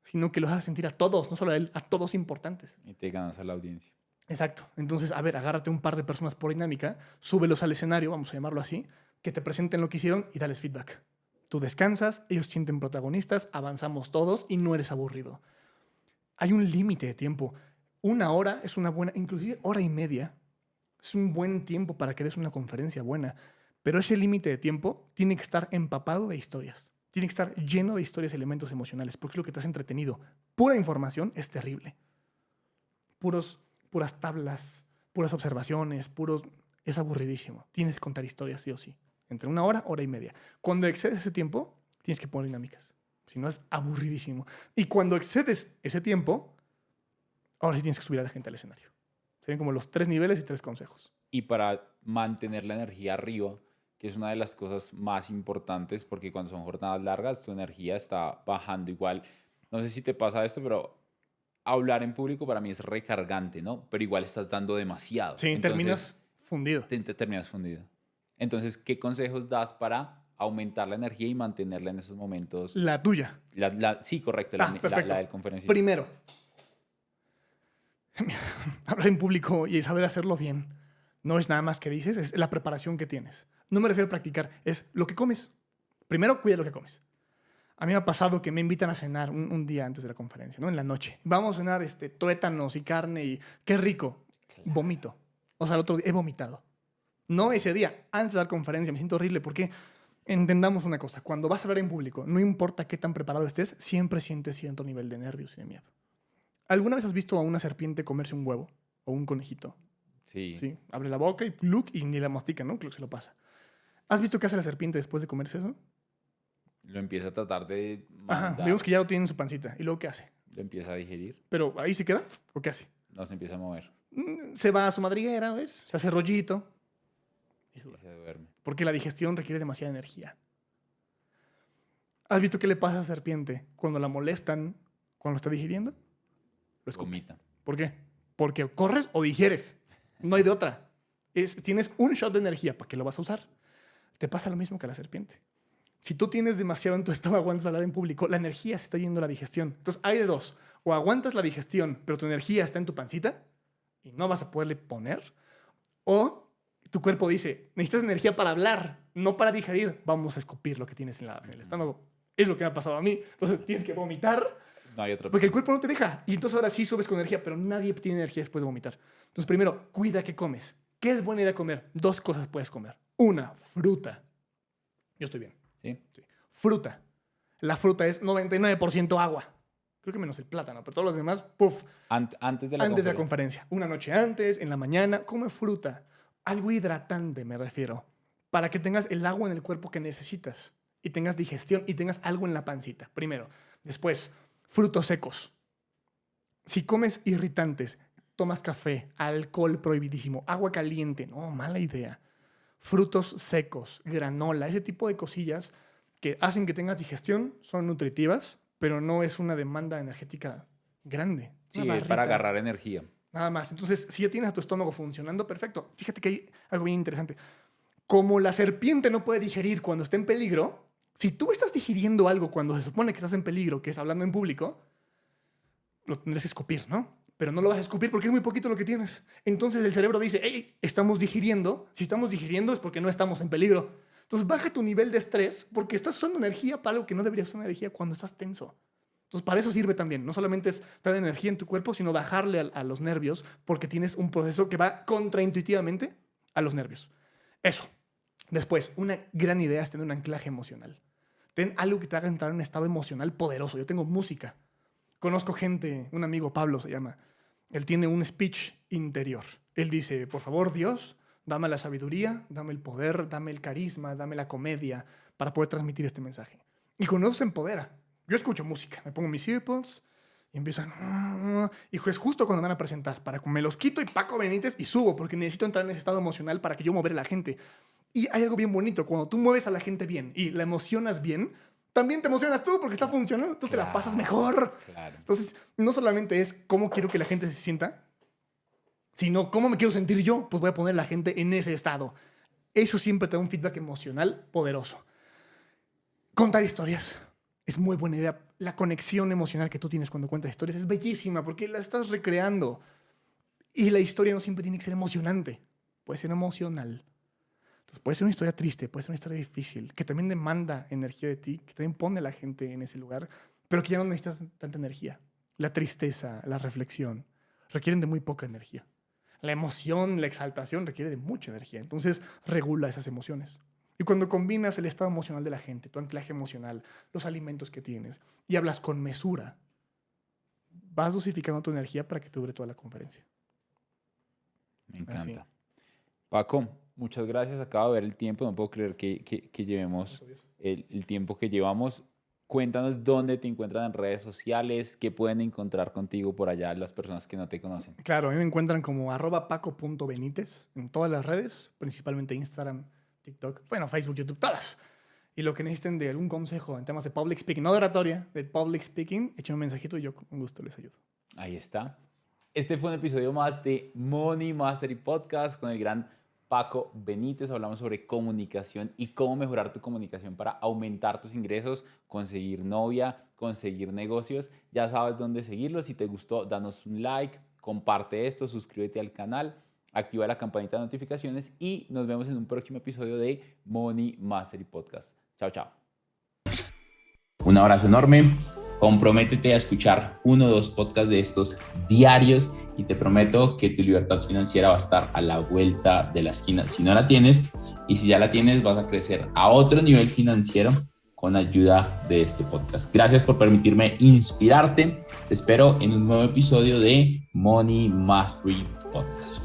sino que los haces sentir a todos, no solo a él, a todos importantes. Y te ganas a la audiencia. Exacto. Entonces, a ver, agárrate un par de personas por dinámica, súbelos al escenario, vamos a llamarlo así, que te presenten lo que hicieron y dales feedback. Tú descansas, ellos se sienten protagonistas, avanzamos todos y no eres aburrido. Hay un límite de tiempo. 1 hora es una buena, inclusive 1 hora y media, es un buen tiempo para que des una conferencia buena. Pero ese límite de tiempo tiene que estar empapado de historias. Tiene que estar lleno de historias y elementos emocionales, porque es lo que te has entretenido. Pura información es terrible. Puras tablas, puras observaciones, es aburridísimo. Tienes que contar historias sí o sí. Entre 1 hora, 1 hora y media. Cuando excedes ese tiempo, tienes que poner dinámicas. Si no, es aburridísimo. Y cuando excedes ese tiempo, ahora sí tienes que subir a la gente al escenario. Serían como los 3 niveles y 3 consejos. Y para mantener la energía arriba, que es una de las cosas más importantes, porque cuando son jornadas largas, tu energía está bajando igual. No sé si te pasa esto, pero hablar en público para mí es recargante, ¿no? Pero igual estás dando demasiado. Sí, Entonces, terminas fundido. te terminas fundido. Entonces, ¿qué consejos das para aumentar la energía y mantenerla en esos momentos? La tuya. Sí, correcto, Perfecto. la del conferencista. Primero, hablar en público y saber hacerlo bien no es nada más que dices, es la preparación que tienes. No me refiero a practicar, es lo que comes. Primero, cuida lo que comes. A mí me ha pasado que me invitan a cenar un día antes de la conferencia, ¿no? En la noche. Vamos a cenar tuétanos y carne y qué rico. Claro. Vomito. O sea, el otro día he vomitado. No ese día, antes de dar conferencia, me siento horrible porque entendamos una cosa. Cuando vas a hablar en público, no importa qué tan preparado estés, siempre sientes cierto nivel de nervios y de miedo. ¿Alguna vez has visto a una serpiente comerse un huevo o un conejito? Sí. Sí. Abre la boca y pluk y ni la mastica, ¿no? Cluck, se lo pasa. ¿Has visto qué hace la serpiente después de comerse eso? Lo empieza a tratar de Ajá. mandar, Digamos que ya lo tiene en su pancita. ¿Y luego qué hace? lo empieza a digerir, Pero ahí se queda. ¿O qué hace? no se empieza a mover Se va a su madriguera, ¿ves? Se hace rollito. Y se y duerme. se duerme. Porque la digestión requiere demasiada energía. ¿Has visto qué le pasa a la serpiente cuando la molestan cuando está digiriendo? Lo escupe. Vomita. ¿Por qué? Porque corres o digieres. No hay de otra. Tienes un shot de energía. ¿Para qué lo vas a usar? Te pasa lo mismo que a la serpiente. Si tú tienes demasiado en tu estómago antes de hablar en público, la energía se está yendo a la digestión. Entonces hay de dos. O aguantas la digestión, pero tu energía está en tu pancita y no vas a poderle poner. O tu cuerpo dice, necesitas energía para hablar, no para digerir. Vamos a escupir lo que tienes en el estómago. Es lo que me ha pasado a mí. Entonces tienes que vomitar No hay otra porque el opción. cuerpo no te deja. Y entonces ahora sí subes con energía, pero nadie tiene energía después de vomitar. Entonces primero, cuida qué comes. ¿Qué es buena idea comer? 2 cosas puedes comer. Una, fruta. Yo estoy bien. Sí. Fruta. La fruta es 99% agua. Creo que menos el plátano, pero todos los demás, puff. Antes de Antes de la conferencia. Una noche antes, en la mañana, come fruta. Algo hidratante, me refiero. Para que tengas el agua en el cuerpo que necesitas. Y tengas digestión y tengas algo en la pancita. Primero. Después, frutos secos. Si comes irritantes, tomas café, alcohol prohibidísimo, agua caliente, no, mala idea. Frutos secos, granola, ese tipo de cosillas que hacen que tengas digestión, son nutritivas, pero no es una demanda energética grande. Sí, Una es para barrita, agarrar energía. nada más. Entonces, si ya tienes a tu estómago funcionando, perfecto. Fíjate que hay algo bien interesante. Como la serpiente no puede digerir cuando está en peligro, si tú estás digiriendo algo cuando se supone que estás en peligro, que es hablando en público, lo tendrás que escupir, ¿no? Pero no lo vas a escupir porque es muy poquito lo que tienes. Entonces el cerebro dice, hey, estamos digiriendo. Si estamos digiriendo es porque no estamos en peligro. Entonces baja tu nivel de estrés porque estás usando energía para algo que no deberías usar energía cuando estás tenso. Entonces para eso sirve también. No solamente es traer energía en tu cuerpo, sino bajarle a los nervios porque tienes un proceso que va contraintuitivamente a los nervios. Eso. Después, una gran idea es tener un anclaje emocional. Ten algo que te haga entrar en un estado emocional poderoso. Yo tengo música. Conozco gente, un amigo, Pablo se llama. Él tiene un speech interior. Él dice, por favor, Dios, dame la sabiduría, dame el poder, dame el carisma, dame la comedia para poder transmitir este mensaje. Y con eso se empodera. Yo escucho música, me pongo mis earpods y empiezan... Y es justo cuando me van a presentar. Me los quito y Paco Benítez y subo porque necesito entrar en ese estado emocional para que yo mover a la gente. Y hay algo bien bonito. Cuando tú mueves a la gente bien y la emocionas bien, también te emocionas tú porque está funcionando. Tú te la pasas mejor. Claro. Entonces, no solamente es cómo quiero que la gente se sienta, sino cómo me quiero sentir yo, pues voy a poner a la gente en ese estado. Eso siempre te da un feedback emocional poderoso. Contar historias es muy buena idea. La conexión emocional que tú tienes cuando cuentas historias es bellísima porque la estás recreando. Y la historia no siempre tiene que ser emocionante. Puede ser emocional. Entonces, puede ser una historia triste, puede ser una historia difícil, que también demanda energía de ti, que también pone a la gente en ese lugar, pero que ya no necesitas tanta energía. La tristeza, la reflexión, requieren de muy poca energía. La emoción, la exaltación requiere de mucha energía. Entonces, regula esas emociones. Y cuando combinas el estado emocional de la gente, tu anclaje emocional, los alimentos que tienes, y hablas con mesura, vas dosificando tu energía para que te dure toda la conferencia. Me encanta. Así. Paco, muchas gracias. Acabo de ver el tiempo. No puedo creer que llevemos el tiempo que llevamos. Cuéntanos dónde te encuentran en redes sociales, qué pueden encontrar contigo por allá las personas que no te conocen. Claro, a mí me encuentran como @paco.benítez en todas las redes, principalmente Instagram, TikTok, bueno, Facebook, YouTube, todas. Y lo que necesiten de algún consejo en temas de public speaking, no de oratoria, de public speaking, echen un mensajito y yo con gusto les ayudo. Ahí está. Este fue un episodio más de Money Mastery Podcast con el gran Paco Benítez. Hablamos sobre comunicación y cómo mejorar tu comunicación para aumentar tus ingresos, conseguir novia, conseguir negocios. Ya sabes dónde seguirlo. Si te gustó, danos un like, comparte esto, suscríbete al canal, activa la campanita de notificaciones y nos vemos en un próximo episodio de Money Mastery Podcast. Chao, chao. Un abrazo enorme. Comprométete a escuchar 1 o 2 podcasts de estos diarios y te prometo que tu libertad financiera va a estar a la vuelta de la esquina si no la tienes, y si ya la tienes vas a crecer a otro nivel financiero con ayuda de este podcast. Gracias por permitirme inspirarte. Te espero en un nuevo episodio de Money Mastery Podcast.